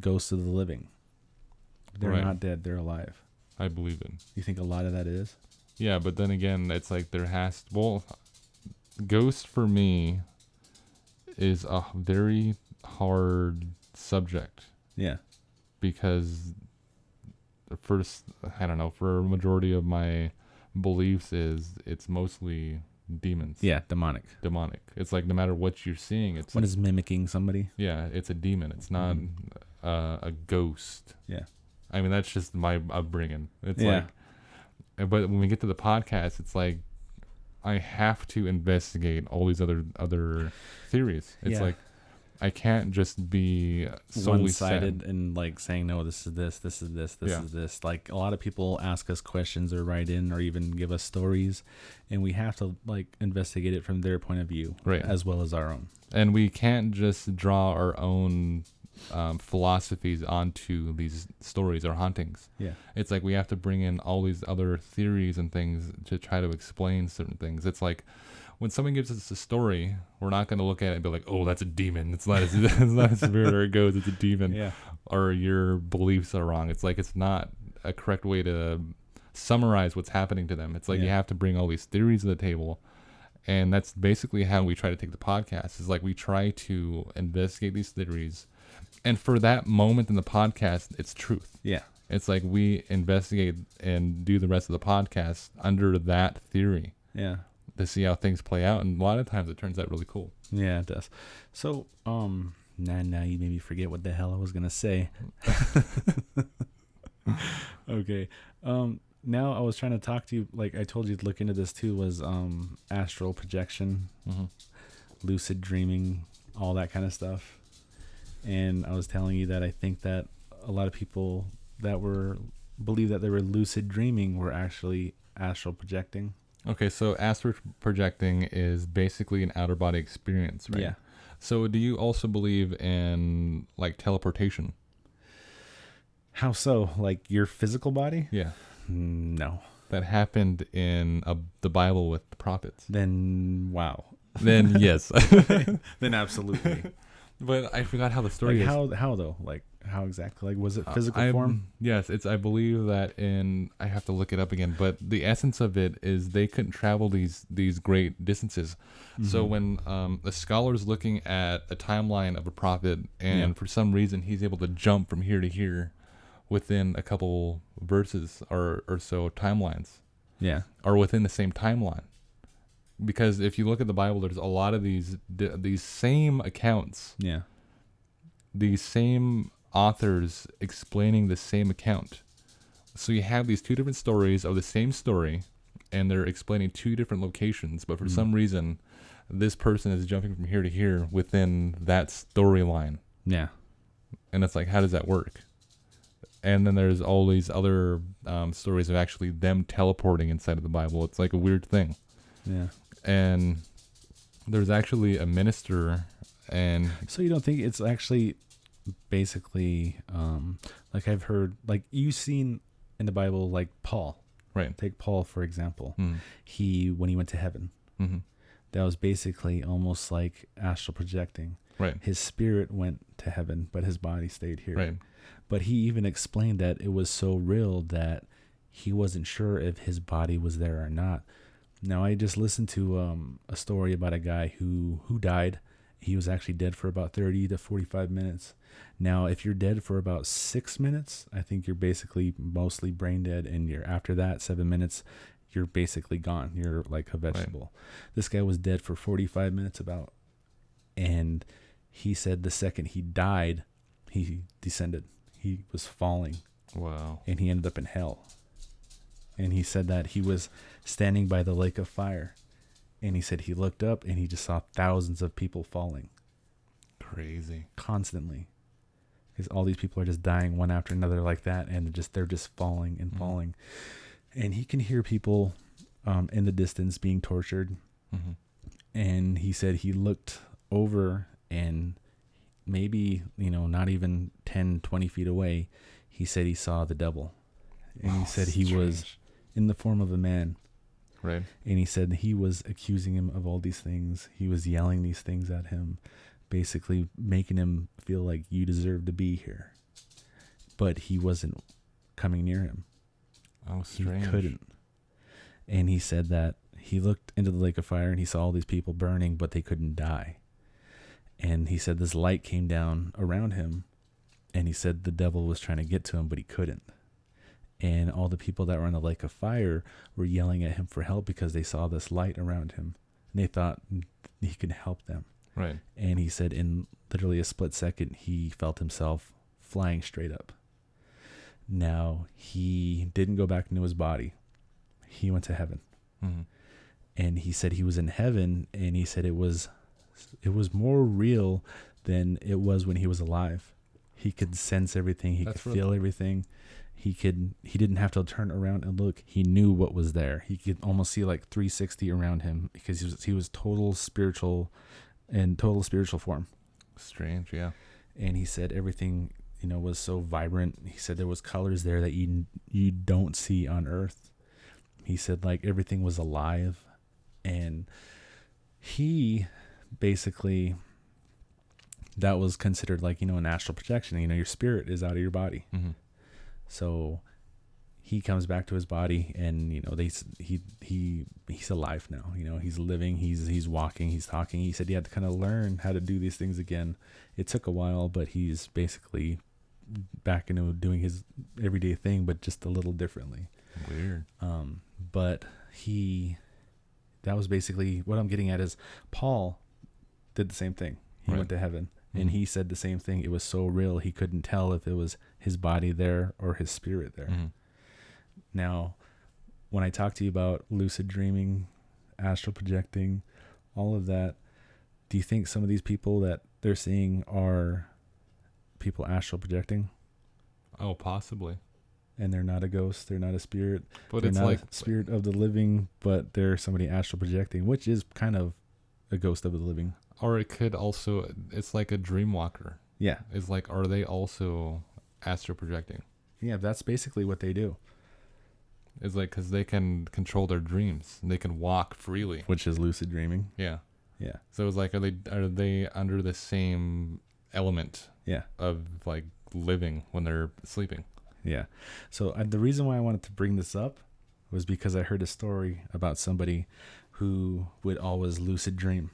Speaker 2: ghosts of the living. They're not dead. They're alive.
Speaker 1: I believe it.
Speaker 2: You think a lot of that is?
Speaker 1: Yeah, but then again, it's like ghost for me is a very hard subject.
Speaker 2: Yeah. Because
Speaker 1: first, I don't know, for a majority of my beliefs it's mostly demons.
Speaker 2: Yeah, demonic.
Speaker 1: It's like no matter what you're seeing, it's
Speaker 2: what is mimicking somebody.
Speaker 1: Yeah, it's a demon. It's not a ghost.
Speaker 2: Yeah.
Speaker 1: I mean, that's just my upbringing. It's like, but when we get to the podcast, it's like I have to investigate all these other theories. It's like I can't just be solely
Speaker 2: one-sided and like saying, no, this is this is this is this. Like a lot of people ask us questions or write in or even give us stories, and we have to like investigate it from their point of view,
Speaker 1: right,
Speaker 2: as well as our own.
Speaker 1: And we can't just draw our own philosophies onto these stories or hauntings.
Speaker 2: Yeah.
Speaker 1: It's like we have to bring in all these other theories and things to try to explain certain things. It's like when someone gives us a story, we're not going to look at it and be like, oh, that's a demon. It's not a spirit or a ghost, it's a demon.
Speaker 2: Yeah.
Speaker 1: Or your beliefs are wrong. It's like it's not a correct way to summarize what's happening to them. It's like you have to bring all these theories to the table. And that's basically how we try to take the podcast. Is like we try to investigate these theories. And for that moment in the podcast, it's truth.
Speaker 2: Yeah.
Speaker 1: It's like we investigate and do the rest of the podcast under that theory.
Speaker 2: Yeah.
Speaker 1: To see how things play out. And a lot of times it turns out really cool.
Speaker 2: Yeah, it does. So, now you made me forget what the hell I was going to say. Okay. Now I was trying to talk to you, like I told you to look into this too, was astral projection, lucid dreaming, all that kind of stuff. And I was telling you that I think that a lot of people that believe that they were lucid dreaming were actually astral projecting.
Speaker 1: Okay, so astral projecting is basically an outer body experience, right?
Speaker 2: Yeah.
Speaker 1: So do you also believe in like teleportation?
Speaker 2: How so? Like your physical body?
Speaker 1: Yeah.
Speaker 2: No.
Speaker 1: That happened in the Bible with the prophets.
Speaker 2: Then wow.
Speaker 1: Then yes.
Speaker 2: Then absolutely.
Speaker 1: But I forgot how the story
Speaker 2: is.
Speaker 1: How
Speaker 2: though? Like how exactly? Like was it physical form?
Speaker 1: Yes, I believe that I have to look it up again, but the essence of it is they couldn't travel these great distances. Mm-hmm. So when a scholar's looking at a timeline of a prophet and for some reason he's able to jump from here to here within a couple verses or so timelines.
Speaker 2: Yeah.
Speaker 1: Or within the same timeline. Because if you look at the Bible, there's a lot of these same accounts.
Speaker 2: Yeah.
Speaker 1: These same authors explaining the same account. So you have these two different stories of the same story, and they're explaining two different locations, but for some reason, this person is jumping from here to here within that storyline.
Speaker 2: Yeah.
Speaker 1: And it's like, how does that work? And then there's all these other stories of actually them teleporting inside of the Bible. It's like a weird thing.
Speaker 2: Yeah.
Speaker 1: And there's actually a minister, and
Speaker 2: so you don't think it's actually basically like I've heard, like you've seen in the Bible, like Paul.
Speaker 1: Right.
Speaker 2: Take Paul, for example.
Speaker 1: Mm.
Speaker 2: When he went to heaven,
Speaker 1: mm-hmm.
Speaker 2: that was basically almost like astral projecting.
Speaker 1: Right.
Speaker 2: His spirit went to heaven, but his body stayed here.
Speaker 1: Right.
Speaker 2: But he even explained that it was so real that he wasn't sure if his body was there or not. Now, I just listened to a story about a guy who died. He was actually dead for about 30 to 45 minutes. Now, if you're dead for about 6 minutes, I think you're basically mostly brain dead. And you're after that 7 minutes, you're basically gone. You're like a vegetable. Right. This guy was dead for 45 minutes about. And he said the second he died, he descended. He was falling.
Speaker 1: Wow.
Speaker 2: And he ended up in hell. And he said that he was standing by the lake of fire. And he said he looked up and he just saw thousands of people falling.
Speaker 1: Crazy.
Speaker 2: Constantly. Because all these people are just dying one after another like that. And they're just falling and falling. And he can hear people in the distance being tortured.
Speaker 1: Mm-hmm.
Speaker 2: And he said he looked over and maybe, not even 10, 20 feet away, he said he saw the devil. And he said he was in the form of a man.
Speaker 1: Right.
Speaker 2: And he said he was accusing him of all these things. He was yelling these things at him, basically making him feel like you deserve to be here. But he wasn't coming near him.
Speaker 1: Oh, strange.
Speaker 2: He couldn't. And he said that he looked into the lake of fire and he saw all these people burning, but they couldn't die. And he said this light came down around him, and he said the devil was trying to get to him, but he couldn't. And all the people that were in the lake of fire were yelling at him for help because they saw this light around him. And they thought he could help them.
Speaker 1: Right.
Speaker 2: And he said in literally a split second, he felt himself flying straight up. Now, he didn't go back into his body. He went to heaven.
Speaker 1: Mm-hmm.
Speaker 2: And he said he was in heaven, and he said it was more real than it was when he was alive. He could sense everything. He could feel everything. He didn't have to turn around and look. He knew what was there. He could almost see like 360 around him because he was total spiritual form.
Speaker 1: Strange, yeah.
Speaker 2: And he said everything, was so vibrant. He said there was colors there that you don't see on Earth. He said like everything was alive, and he basically, that was considered like, an astral projection. Your spirit is out of your body.
Speaker 1: Mm-hmm.
Speaker 2: So he comes back to his body, and he's alive now. He's living, he's walking, he's talking. He said he had to kind of learn how to do these things again. It took a while, but he's basically back into doing his everyday thing, but just a little differently.
Speaker 1: Weird.
Speaker 2: But that was basically what I'm getting at is Paul did the same thing. He went to heaven. And he said the same thing. It was so real, he couldn't tell if it was his body there or his spirit there.
Speaker 1: Mm-hmm.
Speaker 2: Now, when I talk to you about lucid dreaming, astral projecting, all of that, do you think some of these people that they're seeing are people astral projecting?
Speaker 1: Oh, possibly.
Speaker 2: And they're not a ghost, they're not a spirit.
Speaker 1: But
Speaker 2: they're
Speaker 1: it's
Speaker 2: not
Speaker 1: like
Speaker 2: a spirit of the living, but they're somebody astral projecting, which is kind of a ghost of the living.
Speaker 1: Or it could also, it's like a dream walker.
Speaker 2: Yeah.
Speaker 1: It's like, are they also astral projecting?
Speaker 2: Yeah, that's basically what they do.
Speaker 1: It's like, because they can control their dreams. They can walk freely.
Speaker 2: Which is lucid dreaming.
Speaker 1: Yeah.
Speaker 2: Yeah.
Speaker 1: So it's like, are they under the same element of like living when they're sleeping?
Speaker 2: Yeah. So the reason why I wanted to bring this up was because I heard a story about somebody who would always lucid dream.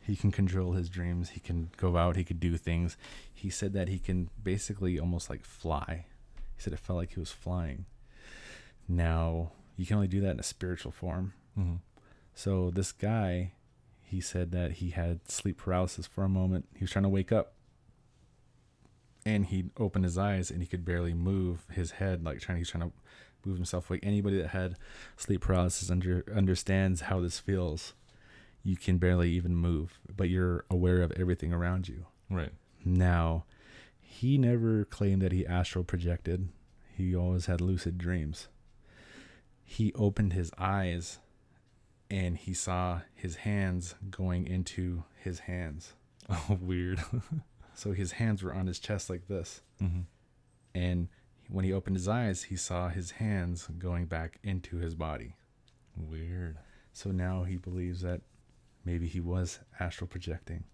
Speaker 2: He can control his dreams. He can go out. He could do things. He said that he can basically almost like fly. He said it felt like he was flying. Now, you can only do that in a spiritual form.
Speaker 1: Mm-hmm.
Speaker 2: So this guy, he said that he had sleep paralysis for a moment. He was trying to wake up. And he'd open his eyes and he could barely move his head, like he's trying to move himself. Like anybody that had sleep paralysis understands how this feels. You can barely even move, but you're aware of everything around you.
Speaker 1: Right.
Speaker 2: Now, he never claimed that he astral projected. He always had lucid dreams. He opened his eyes and he saw his hands going into his hands.
Speaker 1: Oh, weird.
Speaker 2: So his hands were on his chest like this.
Speaker 1: Mm-hmm.
Speaker 2: And when he opened his eyes, he saw his hands going back into his body.
Speaker 1: Weird.
Speaker 2: So now he believes that maybe he was astral projecting.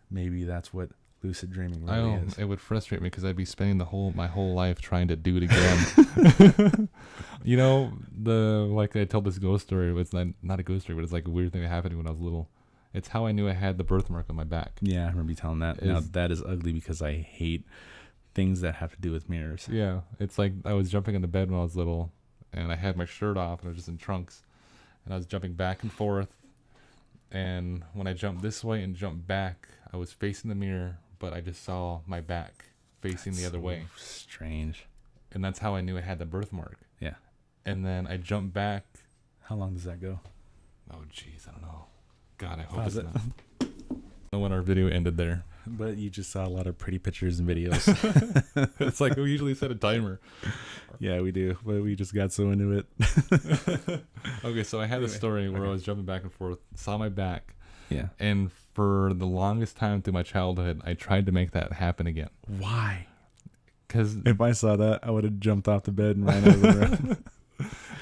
Speaker 2: Maybe that's what lucid dreaming really is.
Speaker 1: It would frustrate me because I'd be spending my whole life trying to do it again. You know, like I told this ghost story. It's not a ghost story, but it's like a weird thing that happened when I was little. It's how I knew I had the birthmark on my back.
Speaker 2: Yeah, I remember you telling that. Now that is ugly because I hate things that have to do with mirrors.
Speaker 1: Yeah, it's like I was jumping in the bed when I was little, and I had my shirt off, and I was just in trunks, and I was jumping back and forth. And when I jumped this way and jumped back, I was facing the mirror, but I just saw my back facing the other way.
Speaker 2: Strange.
Speaker 1: And that's how I knew I had the birthmark.
Speaker 2: Yeah.
Speaker 1: And then I jumped back.
Speaker 2: How long does that go?
Speaker 1: Oh, jeez, I don't know. God, I hope it's not. I don't know when our video ended there.
Speaker 2: But you just saw a lot of pretty pictures and videos.
Speaker 1: It's like we usually set a timer.
Speaker 2: Yeah, we do. But we just got so into it.
Speaker 1: Okay, so I had this story where I was jumping back and forth, saw my back.
Speaker 2: Yeah.
Speaker 1: And for the longest time through my childhood, I tried to make that happen again.
Speaker 2: Why?
Speaker 1: Because
Speaker 2: if I saw that, I would have jumped off the bed and ran over the room.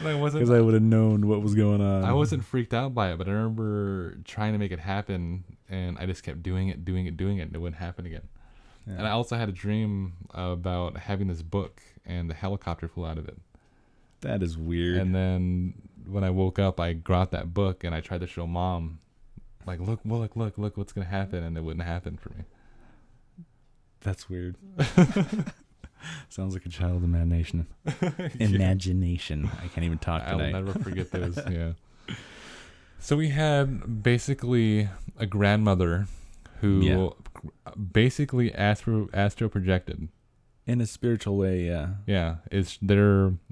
Speaker 2: Because I would have known what was going on.
Speaker 1: I wasn't freaked out by it, but I remember trying to make it happen, and I just kept doing it, and it wouldn't happen again. Yeah. And I also had a dream about having this book, and the helicopter flew out of it.
Speaker 2: That is weird.
Speaker 1: And then when I woke up, I got that book, and I tried to show Mom, like, look what's going to happen, and it wouldn't happen for me.
Speaker 2: That's weird. Sounds like a child imagination. Imagination. I can't even talk today.
Speaker 1: I'll never forget those. Yeah. So we had basically a grandmother who basically astro projected.
Speaker 2: In a spiritual way, yeah.
Speaker 1: Yeah.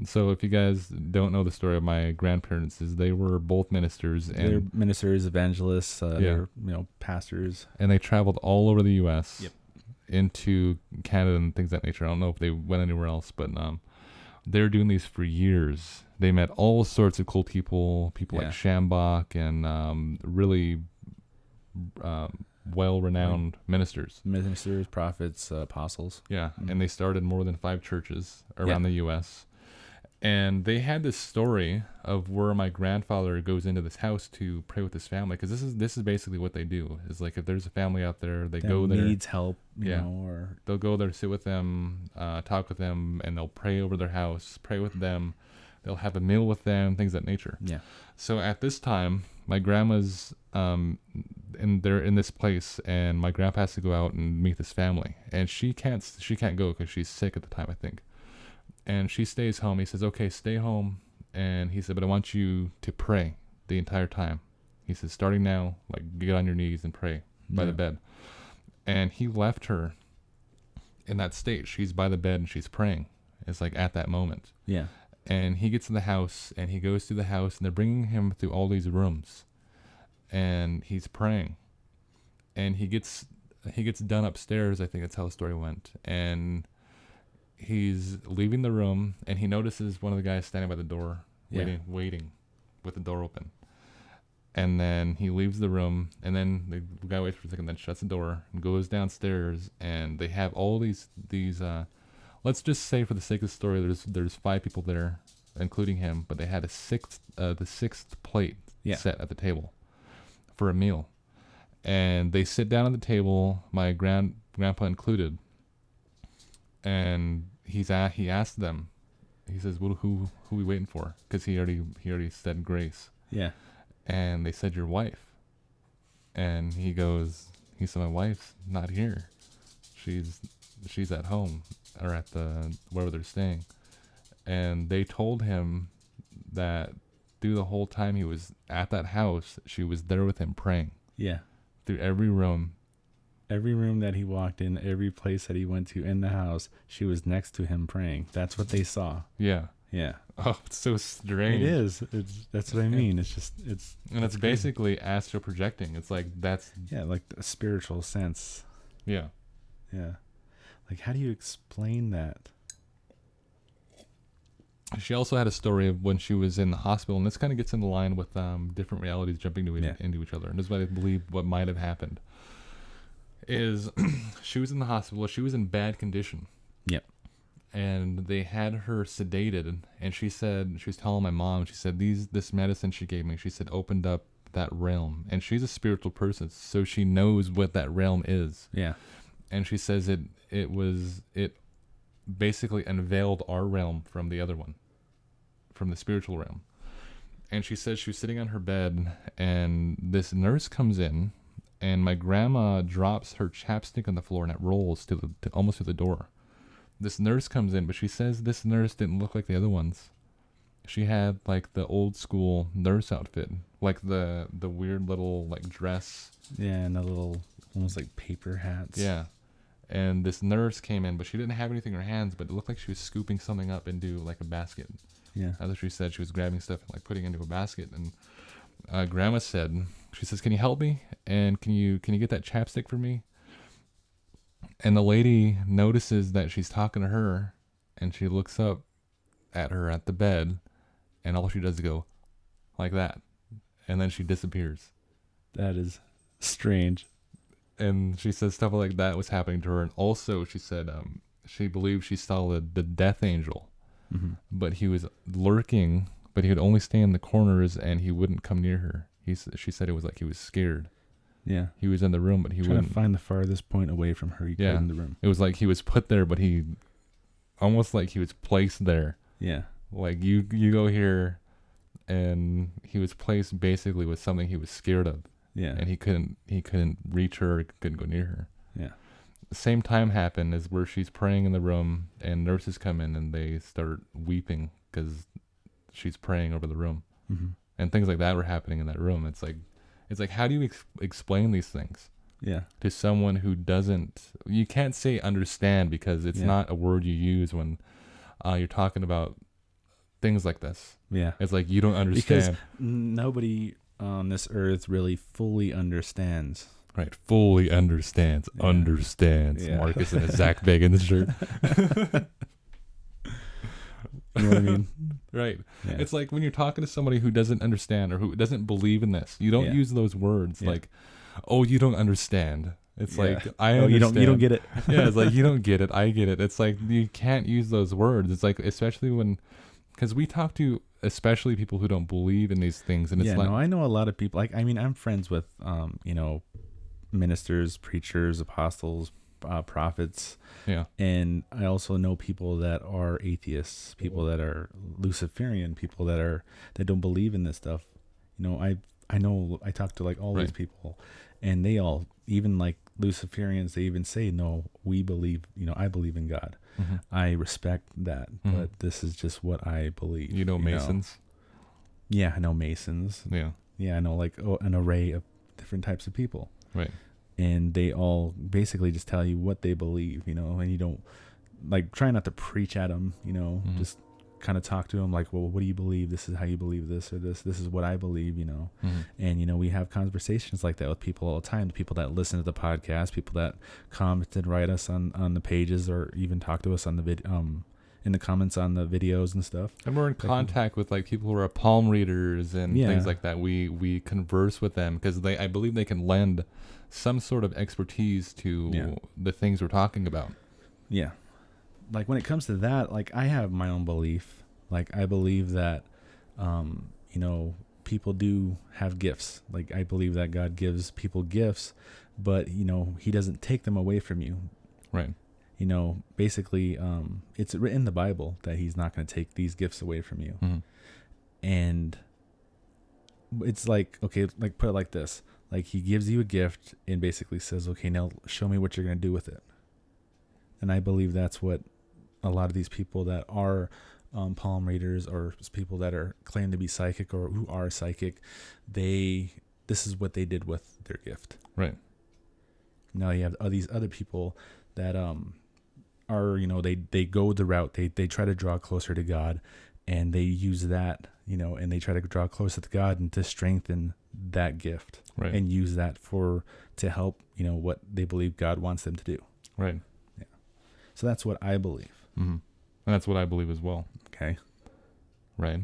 Speaker 1: So if you guys don't know the story of my grandparents, they were both ministers.
Speaker 2: They're ministers, evangelists, they're pastors.
Speaker 1: And they traveled all over the U.S.
Speaker 2: Yep.
Speaker 1: Into Canada and things of that nature. I don't know if they went anywhere else, but they were doing these for years. They met all sorts of cool people like Shambach and really well-renowned ministers,
Speaker 2: prophets, apostles.
Speaker 1: Yeah, and they started more than 5 churches around the U.S. And they had this story of where my grandfather goes into this house to pray with his family, because this is basically what they do. Is like if there's a family out there, they go there,
Speaker 2: needs help, you know, or
Speaker 1: they'll go there, sit with them, talk with them, and they'll pray over their house, pray with them. They'll have a meal with them, things of that nature.
Speaker 2: Yeah.
Speaker 1: So at this time, my grandma's they're in this place, and my grandpa has to go out and meet this family, and she can't go because she's sick at the time, I think. And she stays home. He says, okay, stay home. And he said, but I want you to pray the entire time. He says, starting now, like, get on your knees and pray by the bed. And he left her in that state. She's by the bed and she's praying. It's like at that moment.
Speaker 2: Yeah.
Speaker 1: And he gets in the house, and he goes through the house, and they're bringing him through all these rooms. And he's praying. And he gets done upstairs. I think that's how the story went. And he's leaving the room, and he notices one of the guys standing by the door, waiting with the door open. And then he leaves the room, and then the guy waits for a second, then shuts the door and goes downstairs, and they have all these let's just say for the sake of the story, there's 5 people there, including him, but they had the sixth plate set at the table for a meal. And they sit down at the table, my grandpa included, and he asked them, he says, well, who are we waiting for? Because he already said grace.
Speaker 2: Yeah. And
Speaker 1: they said, your wife. And he said, my wife's not here. She's at home, or at wherever they're staying. And they told him that through the whole time he was at that house, she was there with him praying.
Speaker 2: Yeah.
Speaker 1: Through every room.
Speaker 2: Every room that he walked in, every place that he went to in the house, she was next to him praying. That's what they saw.
Speaker 1: Yeah.
Speaker 2: Yeah.
Speaker 1: Oh, it's so strange.
Speaker 2: It is. That's what I mean. It's
Speaker 1: basically astral projecting. It's like that's...
Speaker 2: Yeah, like a spiritual sense.
Speaker 1: Yeah.
Speaker 2: Yeah. Like, how do you explain that?
Speaker 1: She also had a story of when she was in the hospital, and this kind of gets into line with different realities jumping into each other. And this is what I believe what might have happened. Is she was in the hospital, she was in bad condition.
Speaker 2: Yep.
Speaker 1: And they had her sedated, and she said, she was telling my mom, she said, this medicine she gave me, she said, opened up that realm. And she's a spiritual person, so she knows what that realm is.
Speaker 2: Yeah.
Speaker 1: And she says it basically unveiled our realm from the other one, from the spiritual realm. And she says she was sitting on her bed, and this nurse comes in, and my grandma drops her chapstick on the floor, and it rolls almost to the door. This nurse comes in, but she says this nurse didn't look like the other ones. She had like the old school nurse outfit, like the weird little like dress.
Speaker 2: Yeah, and the little almost like paper hats.
Speaker 1: Yeah. And this nurse came in, but she didn't have anything in her hands, but it looked like she was scooping something up into like a basket.
Speaker 2: Yeah.
Speaker 1: That's what she said. She was grabbing stuff and like putting it into a basket. And Grandma said, she says, "Can you help me? And can you get that chapstick for me?" And the lady notices that she's talking to her, and she looks up at her at the bed, and all she does is go like that. And then she disappears.
Speaker 2: That is strange.
Speaker 1: And she says stuff like that was happening to her. And also she said she believed she saw the death angel, but he was lurking, but he would only stay in the corners and he wouldn't come near her. She said it was like he was scared.
Speaker 2: Yeah.
Speaker 1: He was in the room, but he wouldn't.
Speaker 2: Trying to find the farthest point away from her.
Speaker 1: Yeah.
Speaker 2: In the room.
Speaker 1: It was like he was put there, but he almost like he was placed there.
Speaker 2: Yeah.
Speaker 1: Like you go here, and he was placed basically with something he was scared of.
Speaker 2: Yeah.
Speaker 1: And he couldn't reach her, couldn't go near her.
Speaker 2: Yeah.
Speaker 1: The same time happened as where she's praying in the room, and nurses come in and they start weeping because she's praying over the room. And things like that were happening in that room. It's like how do you explain these things?
Speaker 2: Yeah.
Speaker 1: To someone who doesn't, you can't say understand because it's not a word you use when you're talking about things like this.
Speaker 2: Yeah.
Speaker 1: It's like you don't understand.
Speaker 2: Because nobody on this earth really fully understands.
Speaker 1: Right. Fully understands.
Speaker 2: Yeah.
Speaker 1: Understands.
Speaker 2: Yeah.
Speaker 1: Marcus in a Zak Bagans shirt.
Speaker 2: You know what I mean?
Speaker 1: Right.
Speaker 2: Yeah.
Speaker 1: It's like when you're talking to somebody who doesn't understand or who doesn't believe in this, you don't use those words like, "Oh, you don't understand." It's like, I understand.
Speaker 2: You don't get it.
Speaker 1: Yeah, it's like, you don't get it. I get it. It's like, you can't use those words. It's like, especially when, because we talk to, especially people who don't believe in these things. And it's like,
Speaker 2: no, I know a lot of people, like, I mean, I'm friends with, ministers, preachers, apostles, prophets.
Speaker 1: Yeah. And
Speaker 2: I also know people that are atheists, people that are Luciferian, people that don't believe in this stuff. You know, I know I talk to like all these people, and they all, even like Luciferians, they even say, "No, we believe, I believe in God." I respect that, but this is just what I believe.
Speaker 1: You know Masons?
Speaker 2: Yeah, I know Masons.
Speaker 1: Yeah.
Speaker 2: Yeah, I know like an array of different types of people.
Speaker 1: Right.
Speaker 2: And they all basically just tell you what they believe, and you don't, like, try not to preach at them, just kind of talk to them like, well, what do you believe? This is how you believe this, or this is what I believe, and, we have conversations like that with people all the time, the people that listen to the podcast, people that comment and write us on the pages, or even talk to us on the in the comments on the videos and stuff.
Speaker 1: And we're in contact with like people who are palm readers and things like that. We converse with them because I believe they can lend some sort of expertise to the things we're talking about.
Speaker 2: Yeah. Like when it comes to that, like I have my own belief. Like I believe that, people do have gifts. Like I believe that God gives people gifts, but he doesn't take them away from you.
Speaker 1: Right.
Speaker 2: Basically, it's written in the Bible that he's not going to take these gifts away from you. And it's like, okay, like put it like this. Like he gives you a gift and basically says, okay, now show me what you're going to do with it. And I believe that's what a lot of these people that are palm readers, or people that are claim to be psychic or who are psychic, this is what they did with their gift.
Speaker 1: Right.
Speaker 2: Now you have these other people that are, they go the route, they try to draw closer to God, and they use that, and they try to draw closer to God and to strengthen that gift,
Speaker 1: right,
Speaker 2: and use that to help, what they believe God wants them to do.
Speaker 1: Right.
Speaker 2: Yeah. So that's what I believe.
Speaker 1: Mm-hmm. And that's what I believe as well.
Speaker 2: Okay.
Speaker 1: Right.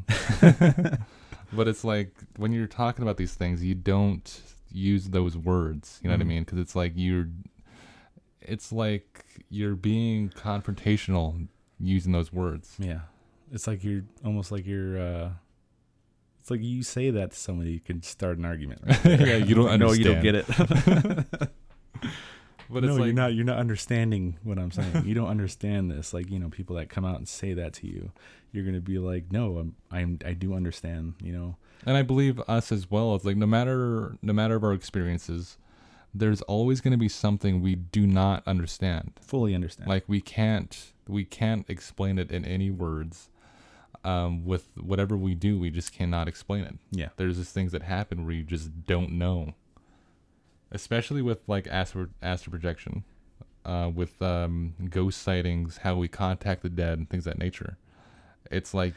Speaker 1: But it's like when you're talking about these things, you don't use those words. You know what I mean? Because it's like you're being confrontational using those words.
Speaker 2: Yeah. It's like you're almost like it's like you say that to somebody, you can start an argument. Right?
Speaker 1: Yeah, you don't understand.
Speaker 2: No, you don't get it.
Speaker 1: But
Speaker 2: no,
Speaker 1: it's like,
Speaker 2: you're not understanding what I'm saying. You don't understand this. Like, people that come out and say that to you, you're going to be like, no, I do understand,
Speaker 1: And I believe us as well. It's like, no matter of our experiences, there's always going to be something we do not understand.
Speaker 2: Fully understand.
Speaker 1: Like we can't explain it in any words. With whatever we do, we just cannot explain it.
Speaker 2: Yeah.
Speaker 1: There's just things that happen where you just don't know. Especially with like astral projection, with ghost sightings, how we contact the dead and things of that nature. It's like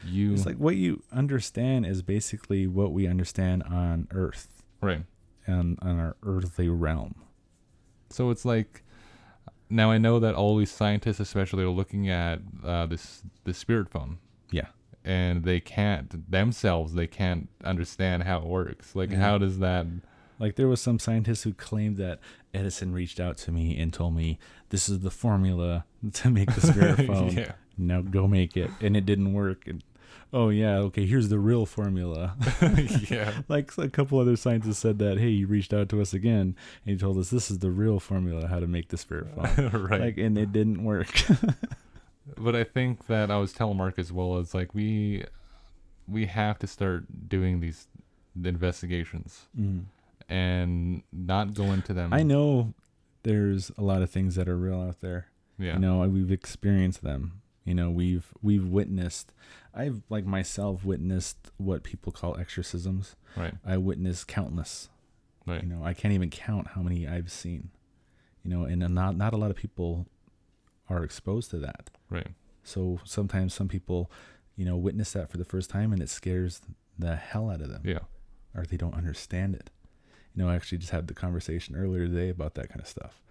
Speaker 2: what you understand is basically what we understand on Earth.
Speaker 1: Right.
Speaker 2: And on our earthly realm.
Speaker 1: So it's like, now I know that all these scientists especially are looking at the spirit phone.
Speaker 2: Yeah.
Speaker 1: And they can't understand how it works. Like, how does that...
Speaker 2: Like, there was some scientist who claimed that Edison reached out to me and told me, this is the formula to make the spirit phone.
Speaker 1: Yeah.
Speaker 2: Now go make it. And it didn't work. And, oh, yeah, okay, here's the real formula.
Speaker 1: Yeah.
Speaker 2: Like, a couple other scientists said that, hey, he reached out to us again, and he told us this is the real formula how to make the spirit phone.
Speaker 1: Right.
Speaker 2: Like, and it didn't work.
Speaker 1: But I think that I was telling Mark as well, it's like we have to start doing the investigations. Mm. And not go into them.
Speaker 2: I know there's a lot of things that are real out there.
Speaker 1: Yeah.
Speaker 2: We've experienced them. We've witnessed. I've like myself witnessed what people call exorcisms.
Speaker 1: Right.
Speaker 2: I witnessed countless.
Speaker 1: Right.
Speaker 2: I can't even count how many I've seen. And not a lot of people are exposed to that.
Speaker 1: Right.
Speaker 2: So sometimes some people, witness that for the first time and it scares the hell out of them.
Speaker 1: Yeah.
Speaker 2: Or they don't understand it. I actually just had the conversation earlier today about that kind of stuff.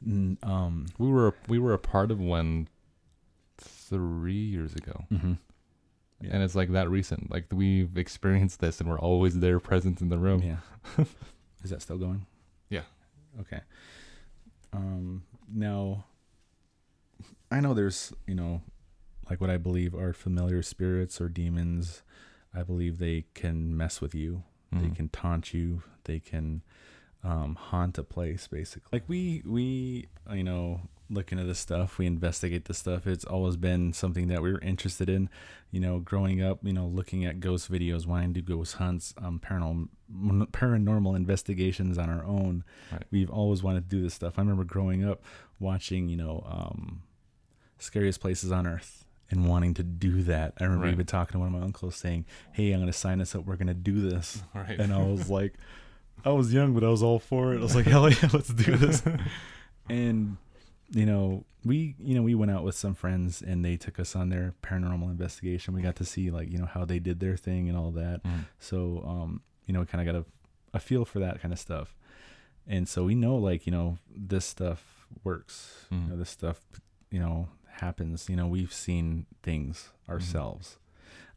Speaker 1: We were a part of one 3 years ago.
Speaker 2: Mm-hmm. Yeah.
Speaker 1: And it's like that recent. Like we've experienced this and we're always there present in the room.
Speaker 2: Yeah. Is that still going?
Speaker 1: Yeah.
Speaker 2: Okay. Now, I know there's, like what I believe are familiar spirits or demons. I believe they can mess with you. Mm-hmm. They can taunt you. They can haunt a place, basically. Like we look into this stuff. We investigate this stuff. It's always been something that we were interested in. Growing up, looking at ghost videos, wanting to do ghost hunts, paranormal investigations on our own.
Speaker 1: Right.
Speaker 2: We've always wanted to do this stuff. I remember growing up watching, Scariest Places on Earth. And wanting to do that. I remember even talking to one of my uncles saying, hey, I'm going to sign us up. We're going to do this.
Speaker 1: Right.
Speaker 2: And I was like, I was young, but I was all for it. I was like, hell yeah, let's do this. And, we went out with some friends and they took us on their paranormal investigation. We got to see how they did their thing and all that. Mm. So, we kind of got a feel for that kind of stuff. And so we know, this stuff works.
Speaker 1: Mm.
Speaker 2: This stuff, happens. We've seen things ourselves.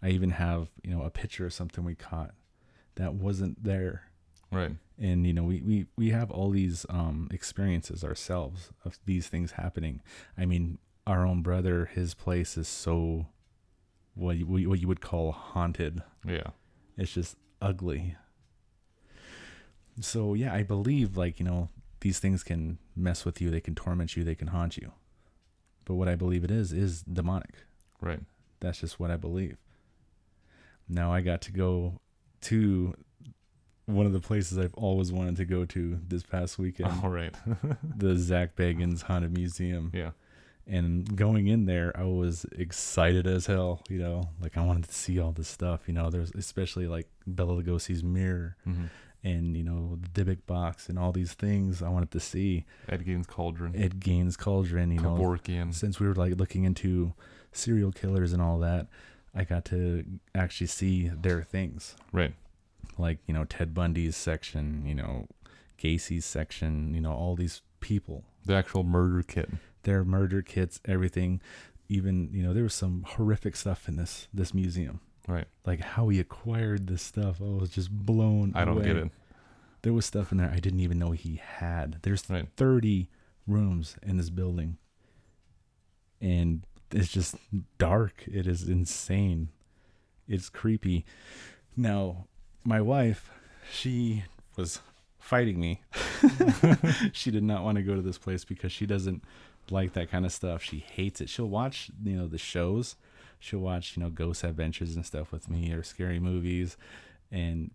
Speaker 2: I even have a picture of something we caught that wasn't there.
Speaker 1: Right.
Speaker 2: And we have all these experiences ourselves of these things happening. I mean, our own brother, his place is so what you would call haunted.
Speaker 1: Yeah.
Speaker 2: It's just ugly. So yeah, I believe these things can mess with you, they can torment you, they can haunt you. But what I believe it is demonic.
Speaker 1: Right.
Speaker 2: That's just what I believe. Now I got to go to one of the places I've always wanted to go to this past weekend.
Speaker 1: Oh, right.
Speaker 2: The Zak Bagans Haunted Museum.
Speaker 1: Yeah.
Speaker 2: And going in there, I was excited as hell, I wanted to see all this stuff, there's especially Bela Lugosi's mirror. Mm-hmm. And, the Dybbuk box and all these things I wanted to see.
Speaker 1: Ed Gein's Cauldron.
Speaker 2: Kevorkian. Since we were looking into serial killers and all that, I got to actually see their things.
Speaker 1: Right.
Speaker 2: Ted Bundy's section, Gacy's section, all these people.
Speaker 1: The actual murder kit.
Speaker 2: Their murder kits, everything. Even, there was some horrific stuff in this museum.
Speaker 1: Right.
Speaker 2: Like how he acquired this stuff. I was just blown away.
Speaker 1: I don't get it.
Speaker 2: There was stuff in there I didn't even know he had. There's 30 rooms in this building. And it's just dark. It is insane. It's creepy. Now, my wife, she was fighting me. She did not want to go to this place because she doesn't like that kind of stuff. She hates it. She'll watch, the shows. She'll watch, Ghost Adventures and stuff with me or scary movies.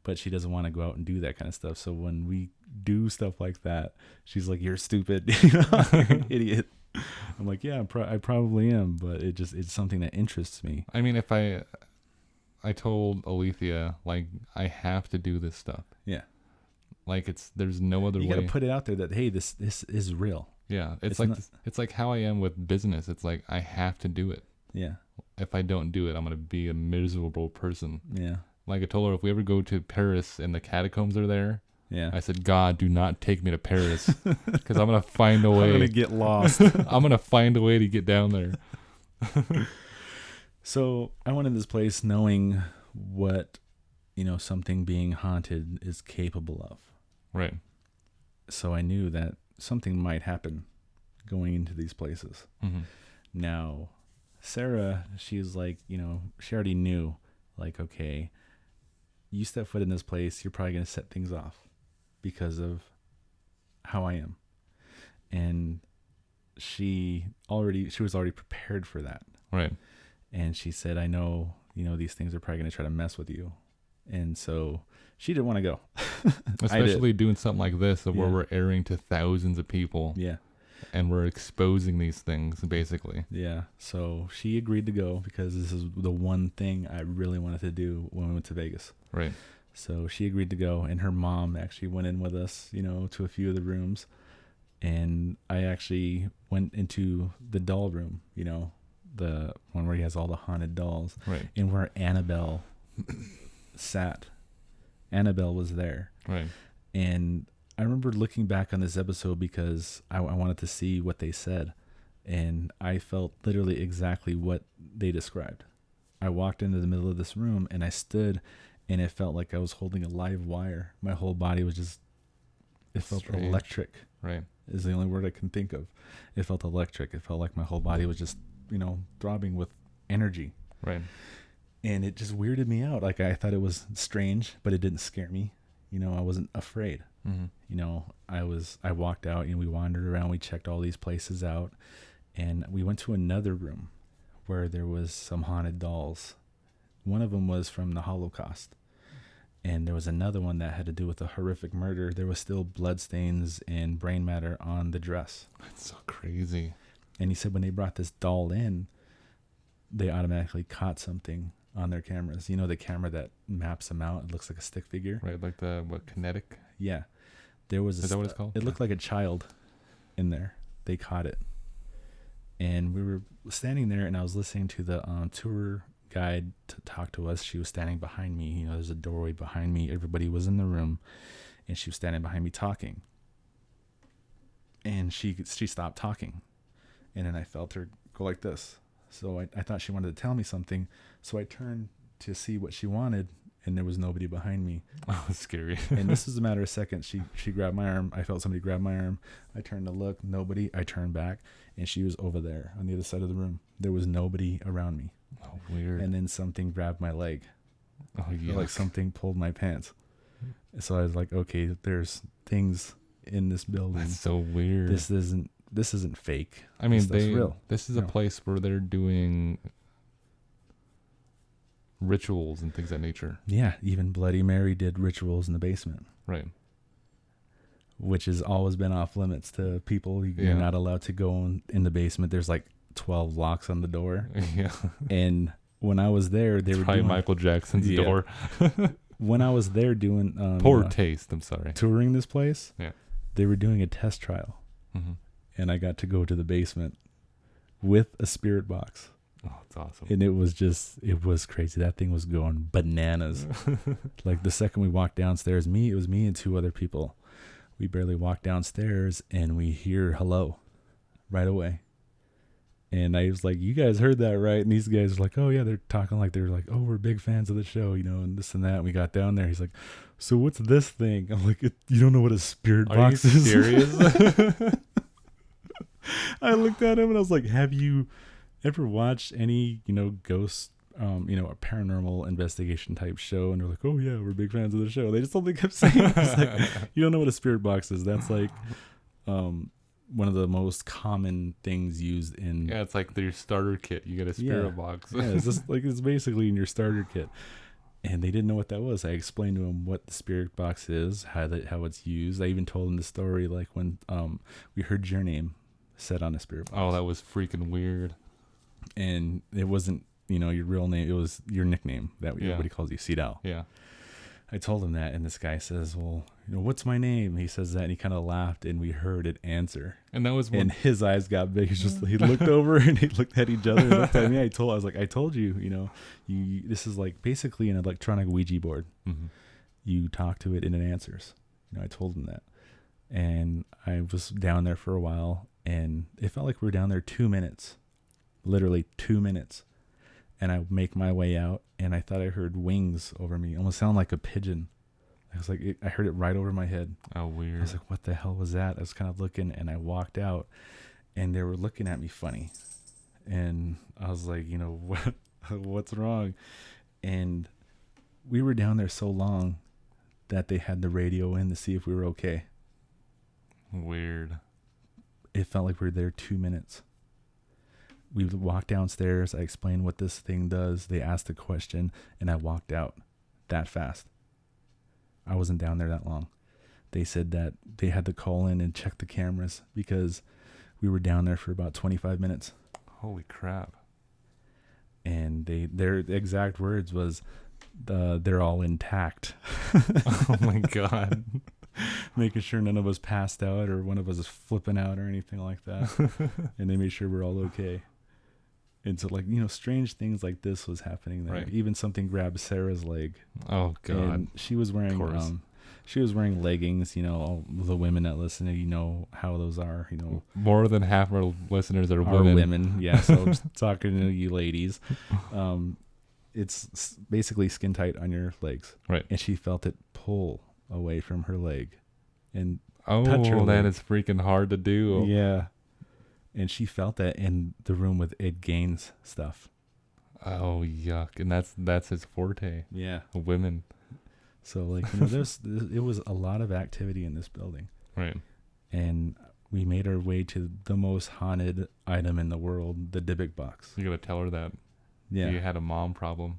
Speaker 2: But she doesn't want to go out and do that kind of stuff. So when we do stuff like that, she's like, "You're stupid, you're an idiot." I'm like, "Yeah, I probably am," but it's something that interests me.
Speaker 1: I mean, if I told Alethea, like, I have to do this stuff.
Speaker 2: Yeah.
Speaker 1: Like, there's no other way.
Speaker 2: You got to put it out there that, hey, this is real.
Speaker 1: Yeah. It's like how I am with business. It's like, I have to do it.
Speaker 2: Yeah.
Speaker 1: If I don't do it, I'm going to be a miserable person.
Speaker 2: Yeah.
Speaker 1: Like I told her, if we ever go to Paris and the catacombs are there,
Speaker 2: yeah,
Speaker 1: I said, "God, do not take me to Paris, because I'm gonna find a way.
Speaker 2: I'm gonna get lost.
Speaker 1: I'm gonna find a way to get down there."
Speaker 2: So I went in this place knowing what, something being haunted is capable of.
Speaker 1: Right.
Speaker 2: So I knew that something might happen going into these places.
Speaker 1: Mm-hmm.
Speaker 2: Now, Sarah, she's like, she already knew, like, okay, you step foot in this place, you're probably going to set things off because of how I am. And she was already prepared for that.
Speaker 1: Right.
Speaker 2: And she said, "I know, these things are probably going to try to mess with you." And so she didn't want to go.
Speaker 1: Especially doing something like this, where we're airing to thousands of people.
Speaker 2: Yeah.
Speaker 1: And we're exposing these things, basically.
Speaker 2: Yeah. So she agreed to go because this is the one thing I really wanted to do when we went to Vegas.
Speaker 1: Right.
Speaker 2: So she agreed to go, and her mom actually went in with us, to a few of the rooms. And I actually went into the doll room, the one where he has all the haunted dolls.
Speaker 1: Right.
Speaker 2: And where Annabelle sat. Annabelle was there.
Speaker 1: Right.
Speaker 2: And I remember looking back on this episode because I wanted to see what they said. And I felt literally exactly what they described. I walked into the middle of this room and I stood, and it felt like I was holding a live wire. My whole body was just, it felt
Speaker 1: strange.
Speaker 2: Electric.
Speaker 1: Right.
Speaker 2: Is the only word I can think of. It felt electric. It felt like my whole body was just, throbbing with energy.
Speaker 1: Right.
Speaker 2: And it just weirded me out. Like, I thought it was strange, but it didn't scare me. I wasn't afraid.
Speaker 1: Mm-hmm.
Speaker 2: I walked out and we wandered around. We checked all these places out, and we went to another room where there was some haunted dolls. One of them was from the Holocaust, and there was another one that had to do with a horrific murder. There was still bloodstains and brain matter on the dress.
Speaker 1: That's so crazy.
Speaker 2: And he said when they brought this doll in, they automatically caught something on their cameras. The camera that maps them out. It looks like a stick figure.
Speaker 1: Right, like the kinetic?
Speaker 2: Yeah. There was
Speaker 1: Is that what it's called?
Speaker 2: It looked like a child in there. They caught it. And we were standing there, and I was listening to the tour guide to talk to us. She was standing behind me. There's a doorway behind me. Everybody was in the room, and she was standing behind me talking. And she stopped talking. And then I felt her go like this. So I thought she wanted to tell me something. So I turned to see what she wanted, and there was nobody behind me.
Speaker 1: Oh, that's scary.
Speaker 2: And this was a matter of seconds. She grabbed my arm. I felt somebody grab my arm. I turned to look. Nobody. I turned back, and she was over there on the other side of the room. There was nobody around me.
Speaker 1: Oh, weird.
Speaker 2: And then something grabbed my leg.
Speaker 1: Oh, yeah.
Speaker 2: Like something pulled my pants. So I was like, okay, there's things in this building.
Speaker 1: That's so weird.
Speaker 2: This isn't fake.
Speaker 1: I mean,
Speaker 2: real.
Speaker 1: This is a place where they're doing rituals and things of that nature.
Speaker 2: Yeah, even Bloody Mary did rituals in the basement.
Speaker 1: Right.
Speaker 2: Which has always been off limits to people. You're not allowed to go in the basement. There's like 12 locks on the door.
Speaker 1: Yeah.
Speaker 2: And when I was there, they were
Speaker 1: probably
Speaker 2: doing
Speaker 1: Michael Jackson's door.
Speaker 2: When I was there doing
Speaker 1: poor taste. I'm sorry.
Speaker 2: Touring this place.
Speaker 1: Yeah.
Speaker 2: They were doing a test trial.
Speaker 1: Mm-hmm.
Speaker 2: And I got to go to the basement with a spirit box.
Speaker 1: Oh, it's awesome.
Speaker 2: And it was crazy. That thing was going bananas. Like the second we walked downstairs, it was me and two other people. We barely walked downstairs and we hear hello right away. And I was like, you guys heard that, right? And these guys are like, oh, yeah, they're talking like they're like, oh, we're big fans of the show, you know, and this and that. And we got down there. He's like, so what's this thing? I'm like, you don't know what a spirit box is?
Speaker 1: Are you serious?
Speaker 2: I looked at him and I was like, have you ever watched any, you know, ghost, you know, a paranormal investigation type show? And they're like, oh, yeah, we're big fans of the show. They just totally kept saying it. I was like, you don't know what a spirit box is. That's like one of the most common things used in.
Speaker 1: Yeah, it's like your starter kit. You get a spirit box.
Speaker 2: Yeah, it's just like it's basically in your starter kit. And they didn't know what that was. I explained to them what the spirit box is, how it's used. I even told them the story, like when we heard your name said on a spirit box.
Speaker 1: Oh, that was freaking weird.
Speaker 2: And it wasn't, you know, your real name. It was your nickname that everybody calls you, Cdale.
Speaker 1: Yeah.
Speaker 2: I told him that, and this guy says, well, you know, what's my name? He says that, and he kind of laughed, and we heard it answer.
Speaker 1: And that was
Speaker 2: and his eyes got big. He looked over, and he looked at each other, and looked at me. I was like, I told you, you know, this is like basically an electronic Ouija board.
Speaker 1: Mm-hmm.
Speaker 2: You talk to it, and it answers. You know, I told him that. And I was down there for a while, and it felt like we were down there 2 minutes. Literally 2 minutes. And I make my way out, and I thought I heard wings over me. It almost sounded like a pigeon. I was like, I heard it right over my head.
Speaker 1: Oh, weird.
Speaker 2: I was like, what the hell was that? I was kind of looking, and I walked out, and they were looking at me funny. And I was like, you know, what's wrong? And we were down there so long that they had the radio in to see if we were okay.
Speaker 1: Weird.
Speaker 2: It felt like we were there 2 minutes. We walked downstairs. I explained what this thing does. They asked a question, and I walked out that fast. I wasn't down there that long. They said that they had to call in and check the cameras because we were down there for about 25 minutes.
Speaker 1: Holy crap.
Speaker 2: And their exact words was, they're all intact.
Speaker 1: Oh, my God.
Speaker 2: Making sure none of us passed out or one of us is flipping out or anything like that. And they made sure we're all okay. And so, like, you know, strange things like this was happening there.
Speaker 1: Right.
Speaker 2: Even something grabbed Sarah's leg.
Speaker 1: Oh, God.
Speaker 2: And she was wearing leggings. You know, all the women that listen, you know how those are. You know,
Speaker 1: more than half our listeners are women.
Speaker 2: Yeah, so I'm just talking to you ladies. It's basically skin tight on your legs.
Speaker 1: Right.
Speaker 2: And she felt it pull away from her leg and touch her leg.
Speaker 1: That is freaking hard to do.
Speaker 2: Yeah. And she felt that in the room with Ed Gaines stuff.
Speaker 1: Oh, yuck. And that's his forte.
Speaker 2: Yeah.
Speaker 1: Women.
Speaker 2: So, like, you know, it was a lot of activity in this building.
Speaker 1: Right.
Speaker 2: And we made our way to the most haunted item in the world, the Dybbuk box.
Speaker 1: You got to tell her that.
Speaker 2: Yeah.
Speaker 1: He had a mom problem.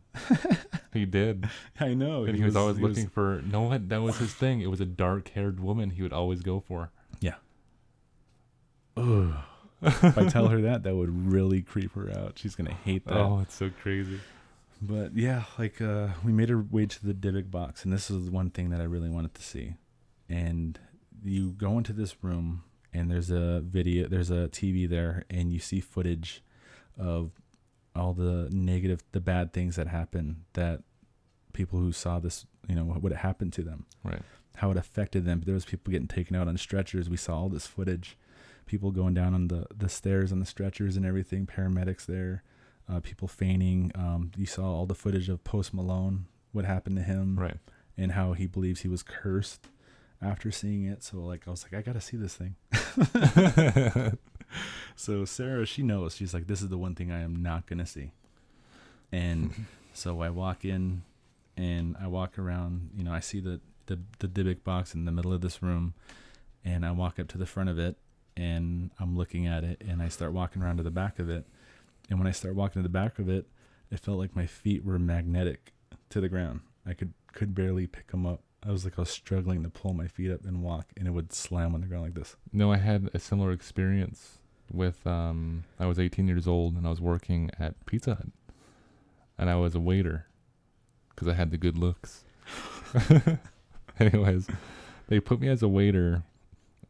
Speaker 1: He did.
Speaker 2: I know.
Speaker 1: And he was always looking for, no, what? That was his thing. It was a dark-haired woman he would always go for.
Speaker 2: Yeah. Ugh. If I tell her that would really creep her out. She's going to hate that.
Speaker 1: Oh, it's so crazy.
Speaker 2: But yeah, like we made our way to the Dybbuk box, and this is the one thing that I really wanted to see. And you go into this room, and there's a TV there, and you see footage of all the bad things that happen, that people who saw this, you know, what happened to them.
Speaker 1: Right.
Speaker 2: How it affected them. There was people getting taken out on stretchers. We saw all this footage. People going down on the stairs on the stretchers and everything, paramedics there, people fainting. You saw all the footage of Post Malone, what happened to him,
Speaker 1: right,
Speaker 2: and how he believes he was cursed after seeing it. So, like, I was like, I got to see this thing. So Sarah, she knows. She's like, this is the one thing I am not going to see. And so I walk in and I walk around, you know, I see the Dybbuk box in the middle of this room, and I walk up to the front of it, and I'm looking at it, and I start walking around to the back of it. And when I start walking to the back of it, it felt like my feet were magnetic to the ground. I could barely pick them up. I was struggling to pull my feet up and walk, and it would slam on the ground like this.
Speaker 1: No, I had a similar experience with, I was 18 years old, and I was working at Pizza Hut. And I was a waiter, because I had the good looks. Anyways, they put me as a waiter,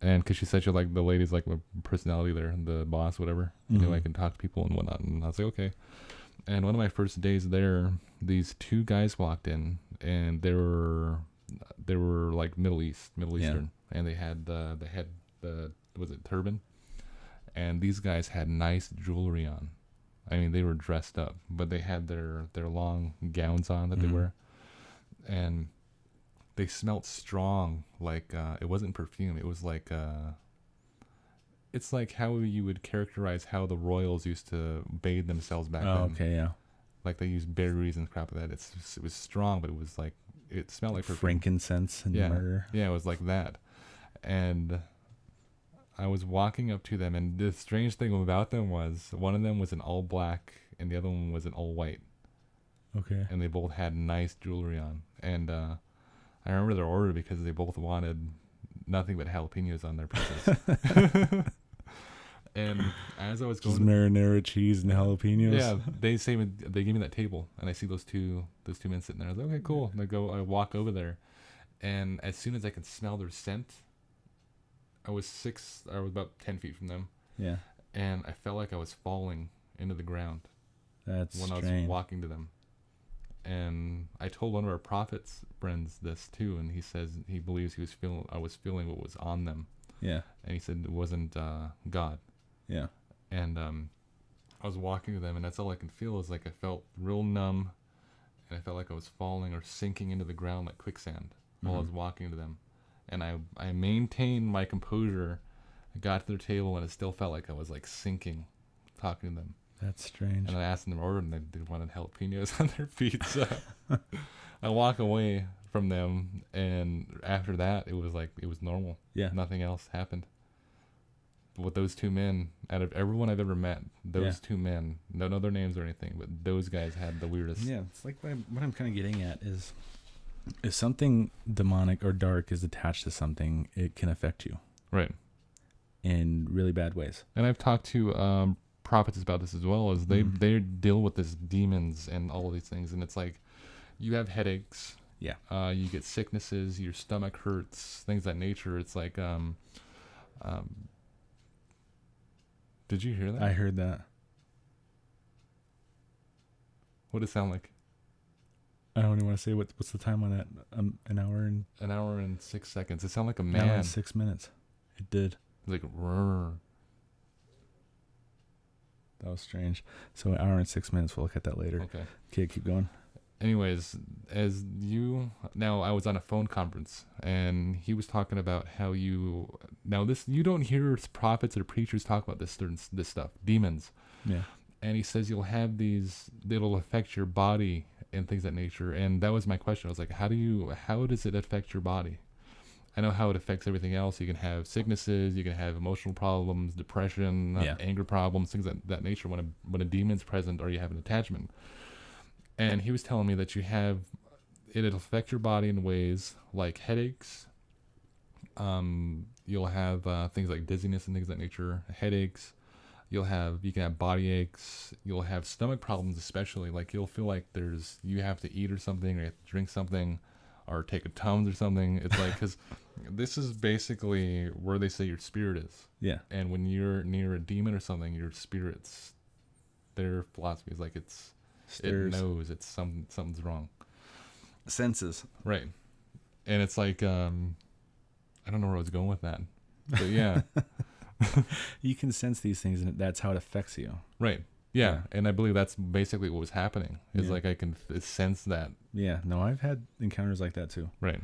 Speaker 1: and because she said she liked the ladies, like my personality there, the boss, whatever. You know, I can talk to people and whatnot. And I was like, okay. And one of my first days there, these two guys walked in, and they were like Middle Eastern, and they had the was it turban, and these guys had nice jewelry on. I mean, they were dressed up, but they had their long gowns on that they wear, and they smelled strong. Like it wasn't perfume. It was like it's like how you would characterize how the royals used to bathe themselves back then.
Speaker 2: Okay, yeah.
Speaker 1: Like they used berries and crap like that. It was strong, but it was like it smelled like perfume.
Speaker 2: Frankincense and myrrh.
Speaker 1: Yeah, it was like that. And I was walking up to them, and the strange thing about them was one of them was an all black and the other one was an all white.
Speaker 2: Okay.
Speaker 1: And they both had nice jewelry on. And I remember their order because they both wanted nothing but jalapenos on their pizzas. And as I was going,
Speaker 2: just marinara cheese and jalapenos.
Speaker 1: Yeah, they gave me that table, and I see those two men sitting there. I was like, okay, cool. And I walk over there, and as soon as I could smell their scent, I was about 10 feet from them.
Speaker 2: Yeah.
Speaker 1: And I felt like I was falling into the ground.
Speaker 2: That's
Speaker 1: when
Speaker 2: strange.
Speaker 1: I was walking to them. And I told one of our prophets friends this too, and he says he believes I was feeling what was on them.
Speaker 2: Yeah.
Speaker 1: And he said it wasn't God.
Speaker 2: Yeah.
Speaker 1: And I was walking to them, and that's all I can feel is like I felt real numb, and I felt like I was falling or sinking into the ground like quicksand while I was walking to them. And I maintained my composure. I got to their table, and it still felt like I was like sinking, talking to them.
Speaker 2: That's strange.
Speaker 1: And I asked them to order, and they wanted jalapenos on their pizza. I walk away from them, and after that, it was normal.
Speaker 2: Yeah.
Speaker 1: Nothing else happened. But with those two men, out of everyone I've ever met, those two men, don't know their names or anything, but those guys had the weirdest.
Speaker 2: Yeah, it's like what I'm kind of getting at is, if something demonic or dark is attached to something, it can affect you.
Speaker 1: Right.
Speaker 2: In really bad ways.
Speaker 1: And I've talked to prophets about this as well, as they deal with this demons and all of these things, and it's like you have headaches.
Speaker 2: Yeah.
Speaker 1: You get sicknesses, your stomach hurts, things of that nature. It's like did you hear that?
Speaker 2: I heard that.
Speaker 1: What does it sound like?
Speaker 2: I don't even want to say what's the time on that. An hour and
Speaker 1: 6 seconds. It sounded like a man.
Speaker 2: An hour and 6 minutes. It did.
Speaker 1: Like rrr.
Speaker 2: That was strange. So an hour and 6 minutes. We'll look at that later. Okay, keep going.
Speaker 1: Anyways, now I was on a phone conference, and he was talking about how you don't hear prophets or preachers talk about this stuff, demons.
Speaker 2: Yeah.
Speaker 1: And he says you'll have these, it'll affect your body and things of that nature. And that was my question. I was like, how does it affect your body? I know how it affects everything else. You can have sicknesses, you can have emotional problems, depression, anger problems, things of that nature when a demon's present or you have an attachment. And he was telling me that it'll affect your body in ways like headaches. You'll have things like dizziness and things of that nature, headaches. You can have body aches. You'll have stomach problems, especially. Like you'll feel like you have to eat or something, or you have to drink something, or take a Tums or something. It's like, because this is basically where they say your spirit is.
Speaker 2: Yeah.
Speaker 1: And when you're near a demon or something, your spirit's, their philosophy is like it knows it's something's wrong.
Speaker 2: Senses.
Speaker 1: Right. And it's like, I don't know where I was going with that, but yeah.
Speaker 2: You can sense these things, and that's how it affects you.
Speaker 1: Right. Yeah. And I believe that's basically what was happening. Is like I can sense that.
Speaker 2: Yeah. No, I've had encounters like that too.
Speaker 1: Right.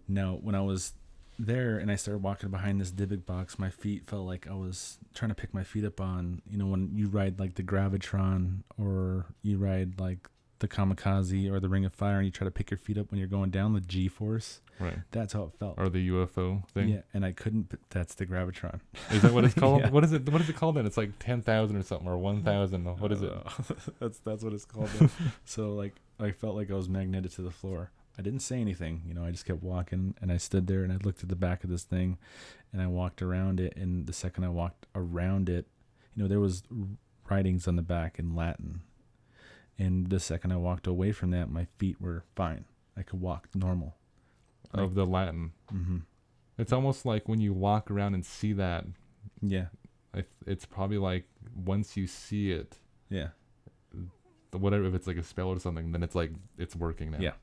Speaker 2: Now, when I was there and I started walking behind this Dybbuk box, my feet felt like I was trying to pick my feet up on, when you ride like the Gravitron, or you ride like the Kamikaze or the Ring of Fire, and you try to pick your feet up when you're going down, the G-force.
Speaker 1: Right.
Speaker 2: That's how it felt.
Speaker 1: Or the UFO thing.
Speaker 2: Yeah, and I couldn't. That's the Gravitron.
Speaker 1: Is that what it's called?
Speaker 2: Yeah.
Speaker 1: What is it called then? It's like 10,000 or something, or 1,000. What is it?
Speaker 2: That's what it's called then. So like I felt like I was magneted to the floor. I didn't say anything, I just kept walking, and I stood there and I looked at the back of this thing, and I walked around it, and the second I walked around it, there was writings on the back in Latin. And the second I walked away from that, my feet were fine. I could walk normal.
Speaker 1: Of the Latin.
Speaker 2: Mm-hmm.
Speaker 1: It's almost like when you walk around and see that.
Speaker 2: Yeah.
Speaker 1: It's probably like once you see it.
Speaker 2: Yeah.
Speaker 1: Whatever, if it's like a spell or something, then it's like it's working now.
Speaker 2: Yeah.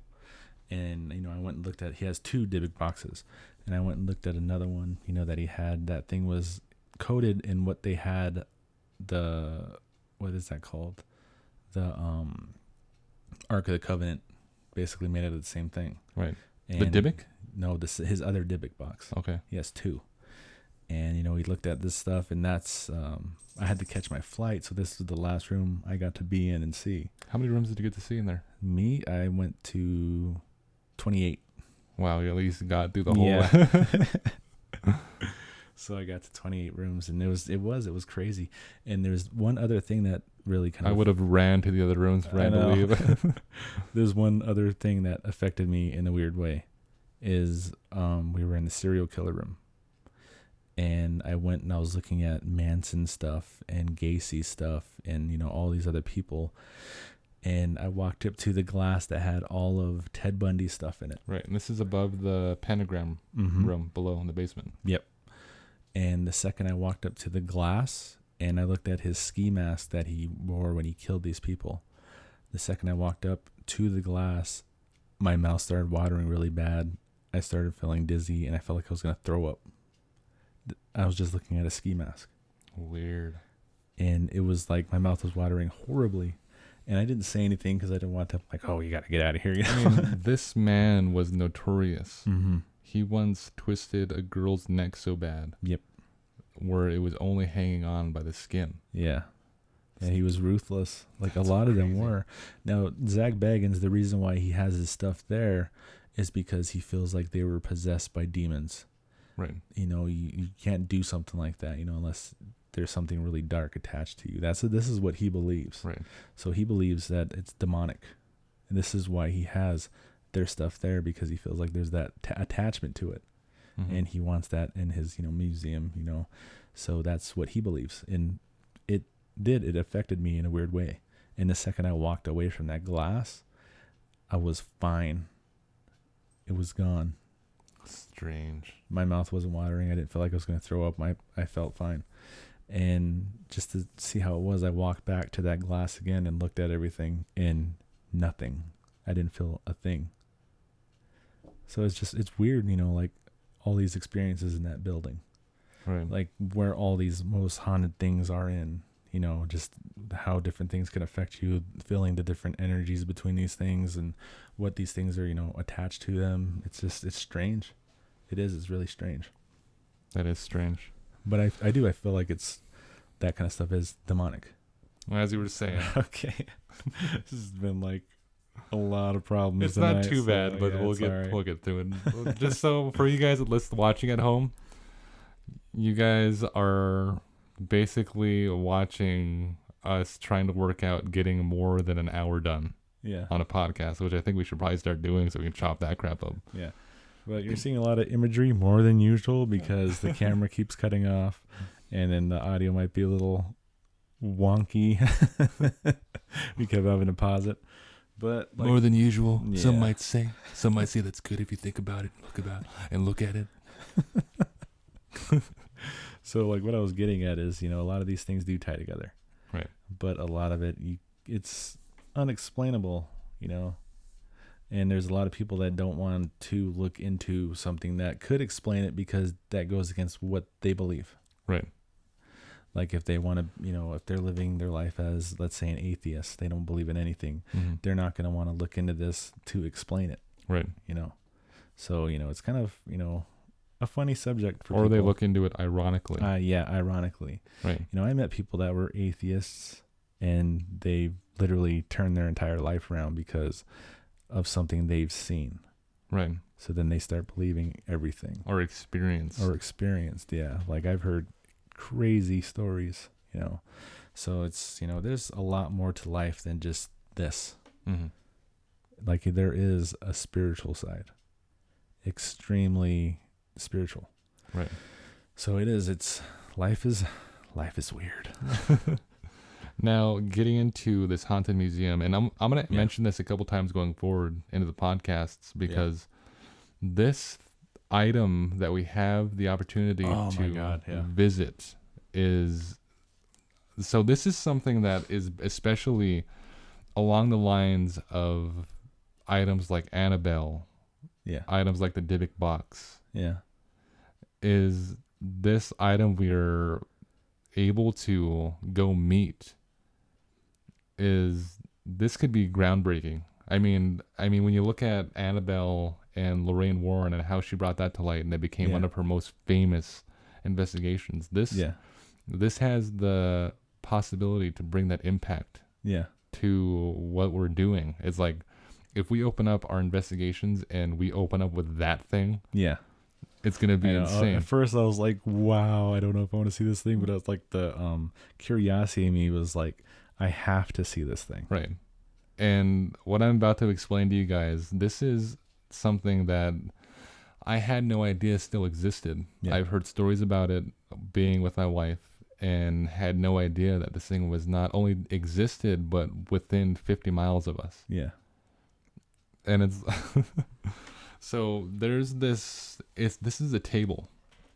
Speaker 2: And, I went and looked at, he has 2 Dybbuk boxes, and I went and looked at another one, that he had. That thing was coated in what they had, what is that called? The Ark of the Covenant, basically made out of the same thing.
Speaker 1: Right.
Speaker 2: And
Speaker 1: the Dybbuk?
Speaker 2: No, his other Dybbuk box.
Speaker 1: Okay.
Speaker 2: He has 2. And, he looked at this stuff, and that's, I had to catch my flight, so this is the last room I got to be in and see.
Speaker 1: How many rooms did you get to see in there?
Speaker 2: Me, I went to 28.
Speaker 1: Wow, you at least got through the whole...
Speaker 2: Yeah. So I got to 28 rooms, and it was crazy. And there's one other thing that really kind of...
Speaker 1: I would have ran to the other rooms for to leave.
Speaker 2: There's one other thing that affected me in a weird way, is we were in the serial killer room. And I went and I was looking at Manson stuff and Gacy stuff and, all these other people. And I walked up to the glass that had all of Ted Bundy's stuff in it.
Speaker 1: Right. And this is above the pentagram room below in the basement.
Speaker 2: Yep. And the second I walked up to the glass and I looked at his ski mask that he wore when he killed these people, the second I walked up to the glass, my mouth started watering really bad. I started feeling dizzy and I felt like I was going to throw up. I was just looking at a ski mask.
Speaker 1: Weird.
Speaker 2: And it was like my mouth was watering horribly. And I didn't say anything because I didn't want to, you got to get out of here.
Speaker 1: I mean, this man was notorious.
Speaker 2: Mm-hmm.
Speaker 1: He once twisted a girl's neck so bad.
Speaker 2: Yep.
Speaker 1: Where it was only hanging on by the skin.
Speaker 2: Yeah. And he was ruthless. Like That's a lot crazy. Of them were. Now, Zak Bagans, the reason why he has his stuff there is because he feels like they were possessed by demons.
Speaker 1: Right.
Speaker 2: You can't do something like that, unless there's something really dark attached to you. This is what he believes.
Speaker 1: Right.
Speaker 2: So he believes that it's demonic. And this is why he has their stuff there, because he feels like there's that attachment to it. Mm-hmm. And he wants that in his, museum, So that's what he believes. And it affected me in a weird way. And the second I walked away from that glass, I was fine. It was gone.
Speaker 1: Strange.
Speaker 2: My mouth wasn't watering. I didn't feel like I was going to throw up. I felt fine. And just to see how it was, I walked back to that glass again and looked at everything, and nothing. I didn't feel a thing. So it's weird, like all these experiences in that building.
Speaker 1: Right.
Speaker 2: Like where all these most haunted things are in, just how different things can affect you, feeling the different energies between these things and what these things are, attached to them. It's strange. It's really strange.
Speaker 1: That is strange.
Speaker 2: But I feel like it's that kind of stuff is demonic.
Speaker 1: Well, as you were saying.
Speaker 2: Okay. This has been like a lot of problems.
Speaker 1: It's
Speaker 2: tonight,
Speaker 1: not too bad, but we'll get through it. Just so for you guys watching at home, you guys are basically watching us trying to work out getting more than an hour done.
Speaker 2: Yeah.
Speaker 1: On a podcast, which I think we should probably start doing so we can chop that crap up.
Speaker 2: Yeah. But you're seeing a lot of imagery more than usual because the camera keeps cutting off, and then the audio might be a little wonky. We kept having to pause it. But
Speaker 1: more than usual,
Speaker 2: yeah.
Speaker 1: Some might say. Some might say that's good if you think about it, look at it.
Speaker 2: So what I was getting at is, a lot of these things do tie together.
Speaker 1: Right.
Speaker 2: But a lot of it, it's unexplainable, and there's a lot of people that don't want to look into something that could explain it because that goes against what they believe.
Speaker 1: Right.
Speaker 2: Like if they want to, if they're living their life as, let's say, an atheist, they don't believe in anything. Mm-hmm. They're not going to want to look into this to explain it.
Speaker 1: Right.
Speaker 2: So, it's kind of, a funny subject for
Speaker 1: people. Or they look into it ironically.
Speaker 2: Yeah, ironically.
Speaker 1: Right.
Speaker 2: I met people that were atheists and they literally turned their entire life around because of something they've seen.
Speaker 1: Right.
Speaker 2: So then they start believing everything.
Speaker 1: Or experienced,
Speaker 2: yeah. Like I've heard crazy stories, So it's, there's a lot more to life than just this.
Speaker 1: Mm-hmm.
Speaker 2: Like there is a spiritual side. Extremely spiritual.
Speaker 1: Right.
Speaker 2: So life is weird.
Speaker 1: Now, getting into this haunted museum, and I'm going to mention this a couple times going forward into the podcasts because this item that we have the opportunity to visit is... So this is something that is especially along the lines of items like Annabelle, items like the Dybbuk box,
Speaker 2: is
Speaker 1: this item we're able to go meet this could be groundbreaking. I mean, when you look at Annabelle and Lorraine Warren and how she brought that to light, and it became one of her most famous investigations. This has the possibility to bring that impact to what we're doing. It's like if we open up our investigations and we open up with that thing, it's gonna be insane.
Speaker 2: At first, I was like, "Wow, I don't know if I want to see this thing," but I was like, the curiosity in me was like, "I have to see this thing."
Speaker 1: Right. And what I'm about to explain to you guys, this is something that I had no idea still existed. I've heard stories about it being with my wife and had no idea that this thing was not only existed, but within 50 miles of us.
Speaker 2: Yeah.
Speaker 1: And it's, so there's this is a table,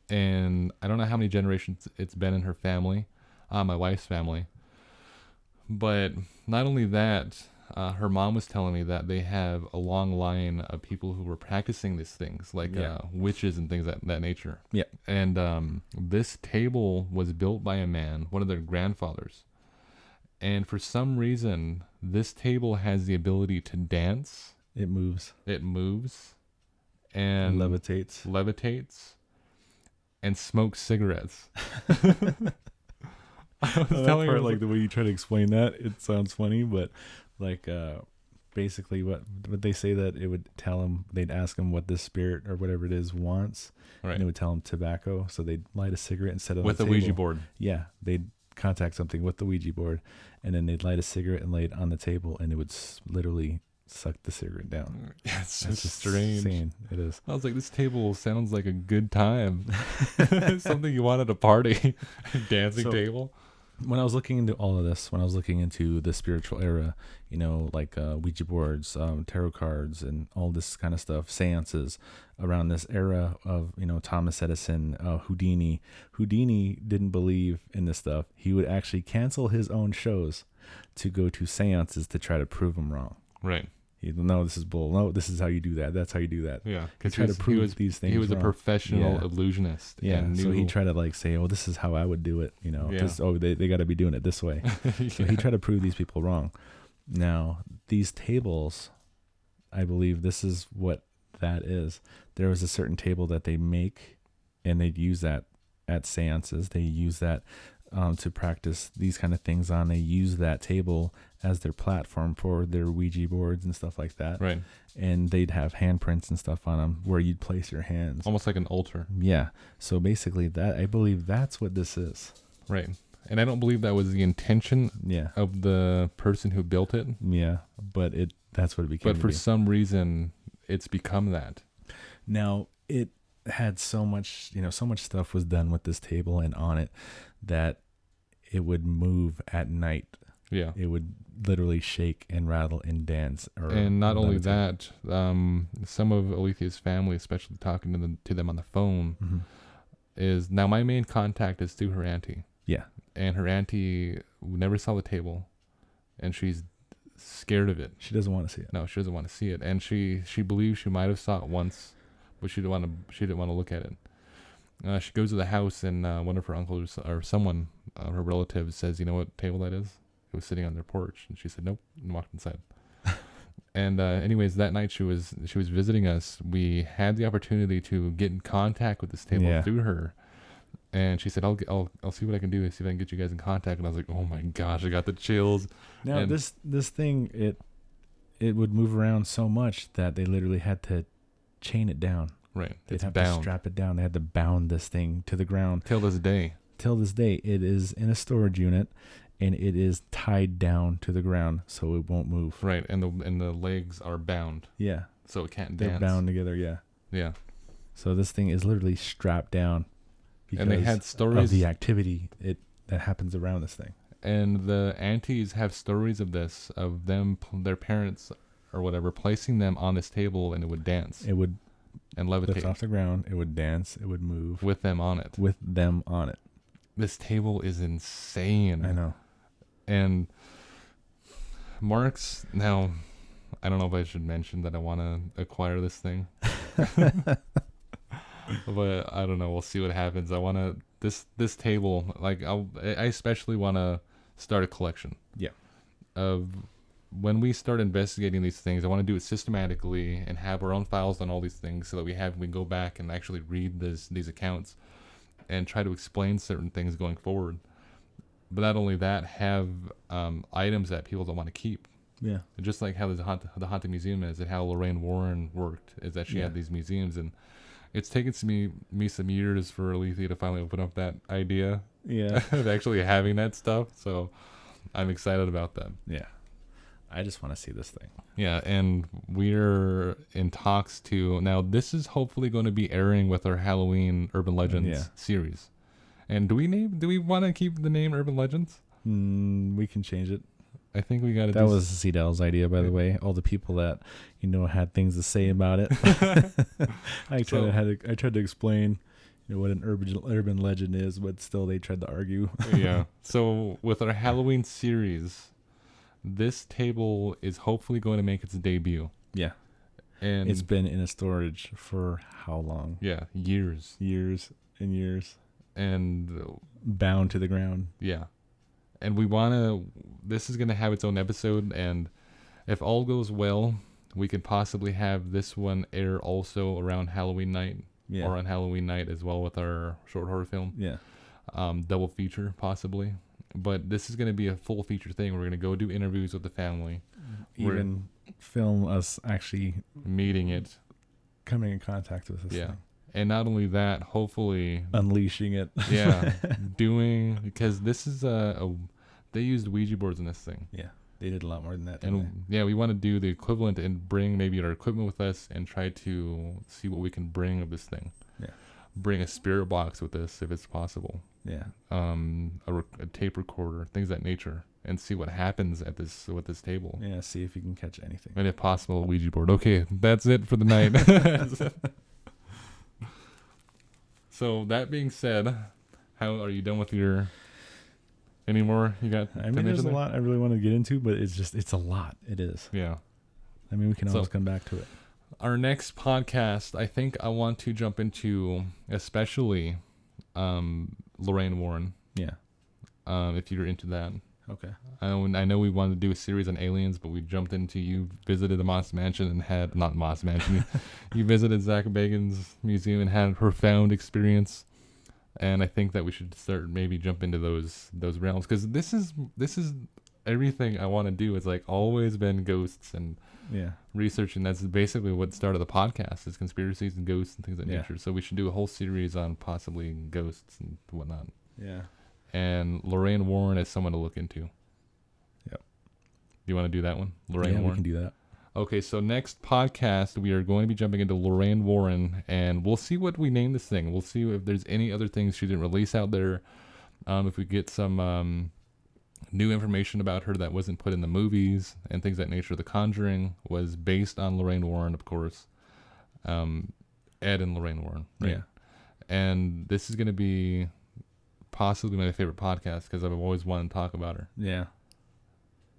Speaker 1: and I don't know how many generations it's been in her family, my wife's family. But not only that, her mom was telling me that they have a long line of people who were practicing these things, like witches and things of that nature.
Speaker 2: Yeah.
Speaker 1: And this table was built by a man, one of their grandfathers. And for some reason, this table has the ability to dance.
Speaker 2: It moves.
Speaker 1: And
Speaker 2: levitates.
Speaker 1: And smokes cigarettes.
Speaker 2: I was telling her, like, the way you try to explain that, it sounds funny, but like basically what they say, that it would tell them, they'd ask them what this spirit or whatever it is wants, and it would tell them tobacco, so they'd light a cigarette instead of
Speaker 1: with the Ouija board.
Speaker 2: Yeah, they'd contact something with the Ouija board, and then they'd light a cigarette and lay it on the table, and it would literally suck the cigarette down.
Speaker 1: Yeah, it's just strange.
Speaker 2: Insane. It is.
Speaker 1: I was like, this table sounds like a good time. Something you want at a party. Dancing table.
Speaker 2: When I was looking into all of this, when I was looking into the spiritual era, you know, like Ouija boards, tarot cards, and all this kind of stuff, seances around this era of, you know, Thomas Edison, Houdini. Houdini didn't believe in this stuff. He would actually cancel his own shows to go to seances to try to prove them wrong.
Speaker 1: Right.
Speaker 2: No, this is bull. No, this is how you do that. That's how you do that.
Speaker 1: Yeah,
Speaker 2: because he was
Speaker 1: a professional illusionist.
Speaker 2: Yeah,
Speaker 1: and
Speaker 2: so he tried to like say, "Oh, this is how I would do it." You know, they got to be doing it this way. So he tried to prove these people wrong. Now, these tables, I believe this is what that is. There was a certain table that they make, and they'd use that at seances. They use that to practice these kind of things on. They use that table as their platform for their Ouija boards and stuff like that.
Speaker 1: Right.
Speaker 2: And they'd have handprints and stuff on them where you'd place your hands.
Speaker 1: Almost like an altar.
Speaker 2: Yeah. So basically I believe that's what this is.
Speaker 1: Right. And I don't believe that was the intention of the person who built it.
Speaker 2: Yeah. But that's what it became.
Speaker 1: But for some reason, it's become that.
Speaker 2: Now, it had so much stuff was done with this table and on it that it would move at night.
Speaker 1: Yeah.
Speaker 2: It would literally shake and rattle and dance.
Speaker 1: And not only that, some of Alethea's family, especially talking to them on the phone, is now my main contact is through her auntie.
Speaker 2: Yeah.
Speaker 1: And her auntie never saw the table, and she's scared of it.
Speaker 2: She doesn't want to see it.
Speaker 1: No, she doesn't want to see it, and she believes she might have saw it once, but she didn't want to look at it. She goes to the house, and one of her uncles or someone, her relative, says, "You know what table that is?" It was sitting on their porch, and she said, "Nope," and walked inside. And anyways, that night she was visiting us. We had the opportunity to get in contact with this table through her, and she said, "I'll see what I can do. See if I can get you guys in contact." And I was like, "Oh my gosh, I got the chills."
Speaker 2: Now this thing, it would move around so much that they literally had to chain it down.
Speaker 1: Right.
Speaker 2: They'd have to strap it down. They had to bound this thing to the ground.
Speaker 1: Till this day,
Speaker 2: it is in a storage unit. And it is tied down to the ground, so it won't move.
Speaker 1: Right, and the legs are bound.
Speaker 2: Yeah.
Speaker 1: So it can't dance.
Speaker 2: They're bound together, yeah.
Speaker 1: Yeah.
Speaker 2: So this thing is literally strapped down because
Speaker 1: and they had stories
Speaker 2: of the activity that happens around this thing.
Speaker 1: And the aunties have stories of this, of them, their parents or whatever, placing them on this table, and it would dance.
Speaker 2: It would
Speaker 1: and levitate
Speaker 2: lift off the ground. It would dance. It would move
Speaker 1: with them on it. This table is insane.
Speaker 2: I know.
Speaker 1: And Mark's, now, I don't know if I should mention that I want to acquire this thing. But I don't know. We'll see what happens. I want to this table. Like I especially want to start a collection.
Speaker 2: Yeah.
Speaker 1: Of when we start investigating these things, I want to do it systematically and have our own files on all these things, so that we can go back and actually read these accounts and try to explain certain things going forward. But not only that, have items that people don't want to keep.
Speaker 2: Yeah.
Speaker 1: Just like how the Haunted Museum is, and how Lorraine Warren worked, is that she had these museums, and it's taken me some years for Alethea to finally open up that idea.
Speaker 2: Yeah.
Speaker 1: Of actually having that stuff. So I'm excited about that.
Speaker 2: Yeah. I just want to see this thing.
Speaker 1: Yeah, and we're in talks to, now this is hopefully going to be airing with our Halloween Urban Legends series. And do we want to keep the name Urban Legends?
Speaker 2: We can change it.
Speaker 1: I think we got to.
Speaker 2: That was Cdale's idea, by the way. All the people that had things to say about it. I tried to explain, what an urban legend is, but still they tried to argue.
Speaker 1: Yeah. So with our Halloween series, this table is hopefully going to make its debut.
Speaker 2: Yeah.
Speaker 1: And
Speaker 2: it's been in a storage for how long?
Speaker 1: Yeah, years
Speaker 2: and years.
Speaker 1: And
Speaker 2: bound to the ground.
Speaker 1: Yeah. And this is going to have its own episode, and if all goes well, we could possibly have this one air also around Halloween night, or on Halloween night as well with our short horror film.
Speaker 2: Yeah.
Speaker 1: Double feature possibly. But this is going to be a full feature thing. We're going to go do interviews with the family.
Speaker 2: Even film us actually
Speaker 1: meeting it.
Speaker 2: Coming in contact with this thing.
Speaker 1: And not only that, hopefully
Speaker 2: unleashing it.
Speaker 1: Yeah. Because this is they used Ouija boards in this thing.
Speaker 2: Yeah. They did a lot more than that.
Speaker 1: And we want to do the equivalent and bring maybe our equipment with us and try to see what we can bring of this thing.
Speaker 2: Yeah.
Speaker 1: Bring a spirit box with us if it's possible.
Speaker 2: Yeah.
Speaker 1: A tape recorder, things of that nature, and see what happens with this table.
Speaker 2: Yeah. See if you can catch anything.
Speaker 1: And if possible, a Ouija board. Okay, that's it for the night. So that being said, how are you done with your? Any more you got?
Speaker 2: I mean, there's a lot I really want to get into, but it's a lot. It is.
Speaker 1: Yeah.
Speaker 2: I mean, we can always come back to it.
Speaker 1: Our next podcast, I think I want to jump into, especially, Lorraine Warren.
Speaker 2: Yeah.
Speaker 1: If you're into that.
Speaker 2: Okay.
Speaker 1: I know we wanted to do a series on aliens, but we jumped into, you visited the Moss Mansion and had, not Moss Mansion, you visited Zak Bagans Museum and had a profound experience. And I think that we should maybe jump into those realms, because this is everything I want to do. It's like always been ghosts and research, and that's basically what started the podcast, is conspiracies and ghosts and things of that nature. So we should do a whole series on possibly ghosts and whatnot.
Speaker 2: Yeah.
Speaker 1: And Lorraine Warren is someone to look into.
Speaker 2: Yep.
Speaker 1: Do you want to do that one? Lorraine Warren?
Speaker 2: We can do that.
Speaker 1: Okay, so next podcast, we are going to be jumping into Lorraine Warren, and we'll see what we name this thing. We'll see if there's any other things she didn't release out there. If we get some new information about her that wasn't put in the movies and things of that nature. The Conjuring was based on Lorraine Warren, of course. Ed and Lorraine Warren, right?
Speaker 2: Yeah.
Speaker 1: And this is going to be possibly my favorite podcast, because I've always wanted to talk about her.
Speaker 2: Yeah.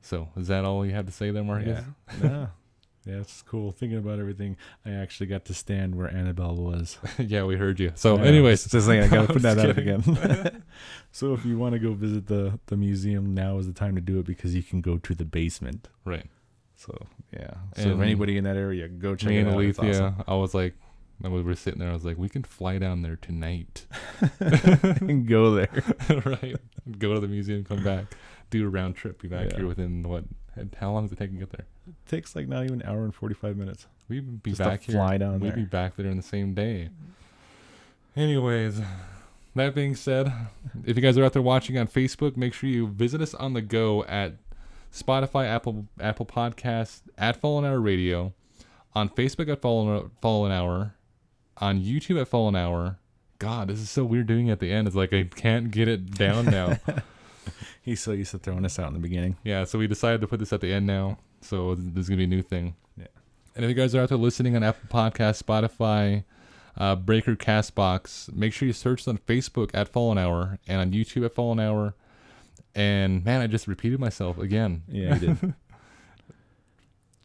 Speaker 1: So is that all you have to say there, Marcus?
Speaker 2: Yeah. Yeah, it's cool. Thinking about everything, I actually got to stand where Annabelle was.
Speaker 1: Yeah, we heard you. So anyways.
Speaker 2: Just like I got to put that out again. So if you want to go visit the museum, now is the time to do it, because you can go to the basement.
Speaker 1: Right.
Speaker 2: So, yeah. So if anybody in that area, go check it out.
Speaker 1: Me and Alethea,
Speaker 2: awesome.
Speaker 1: I was like, when we were sitting there, I was like, we can fly down there tonight.
Speaker 2: And go there.
Speaker 1: Right. Go to the museum, come back, do a round trip, be back here within how long does it take to get there?
Speaker 2: It takes like not even an hour and 45 minutes.
Speaker 1: We'd be
Speaker 2: just
Speaker 1: back
Speaker 2: to
Speaker 1: here.
Speaker 2: Fly down
Speaker 1: We'd
Speaker 2: there.
Speaker 1: be back there in the same day. Anyways, that being said, if you guys are out there watching on Facebook, make sure you visit us on the go at Spotify, Apple Podcasts, at Fallen Hour Radio, on Facebook at Fallen Hour, on YouTube at Fallen Hour. God, this is so weird doing it at the end. It's like I can't get it down now.
Speaker 2: He's so used to throwing us out in the beginning.
Speaker 1: Yeah, so we decided to put this at the end now. So this is going to be a new thing.
Speaker 2: Yeah.
Speaker 1: And if you guys are out there listening on Apple Podcasts, Spotify, Breaker, Castbox, make sure you search on Facebook at Fallen Hour and on YouTube at Fallen Hour. And man, I just repeated myself again.
Speaker 2: Yeah, you did.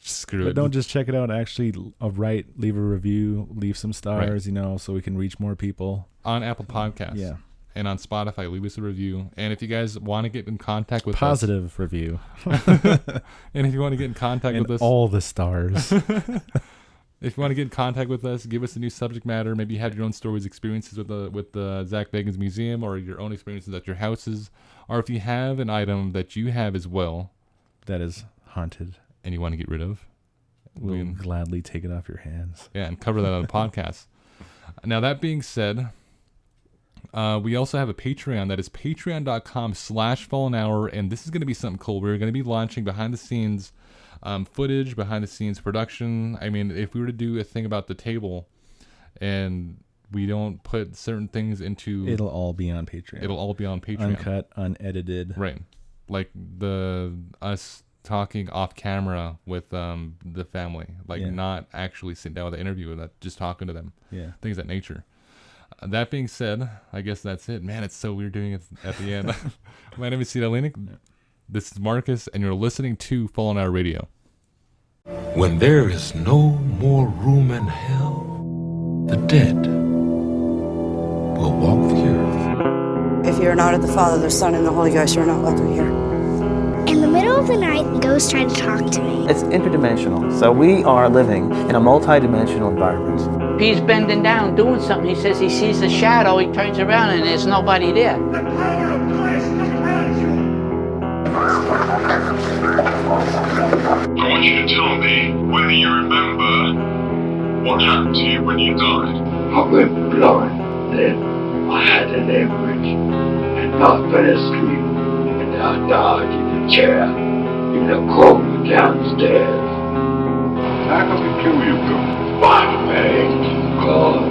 Speaker 1: screw
Speaker 2: But
Speaker 1: it.
Speaker 2: don't just check it out. Actually, leave a review, leave some stars, so we can reach more people.
Speaker 1: On Apple Podcasts.
Speaker 2: Yeah.
Speaker 1: And on Spotify, leave us a review. And if you guys want to get in contact with
Speaker 2: Positive review.
Speaker 1: And if you want to get in contact with us.
Speaker 2: all the stars.
Speaker 1: If you want to get in contact with us, give us a new subject matter. Maybe you have your own stories, experiences with the Zak Bagans Museum, or your own experiences at your houses. Or if you have an item that you have as well.
Speaker 2: That is haunted.
Speaker 1: And you want to get rid of.
Speaker 2: We'll gladly take it off your hands.
Speaker 1: Yeah, and cover that on the podcast. Now, that being said, we also have a Patreon. That is patreon.com/fallenhour. And this is going to be something cool. We're going to be launching behind-the-scenes footage, behind-the-scenes production. I mean, if we were to do a thing about the table and we don't put certain things into...
Speaker 2: It'll all be on Patreon.
Speaker 1: It'll all be on Patreon.
Speaker 2: Uncut, unedited.
Speaker 1: Right. Like us talking off camera with the family. Like not actually sitting down with the interview with that, just talking to them.
Speaker 2: Yeah.
Speaker 1: Things of that nature. That being said, I guess that's it. Man, it's so weird doing it at the end. My name is Cdale Enick. This is Marcus, and you're listening to Fallen Hour Radio.
Speaker 3: When there is no more room in hell, the dead will walk the earth.
Speaker 4: If you're not at the Father, the Son, and the Holy Ghost, you're not welcome here.
Speaker 5: In the middle of the night, ghosts try to talk to me.
Speaker 6: It's interdimensional. So we are living in a multi-dimensional environment.
Speaker 7: He's bending down, doing something. He says he sees a shadow. He turns around and there's nobody there.
Speaker 10: The power of Christ compels you.
Speaker 9: I want you to tell me whether you remember what happened to you when you died.
Speaker 10: I went blind. Then I had an hemorrhage and I fell asleep. And I died in a chair in the corner downstairs.
Speaker 9: How come we kill you, Bill?
Speaker 10: By me, God.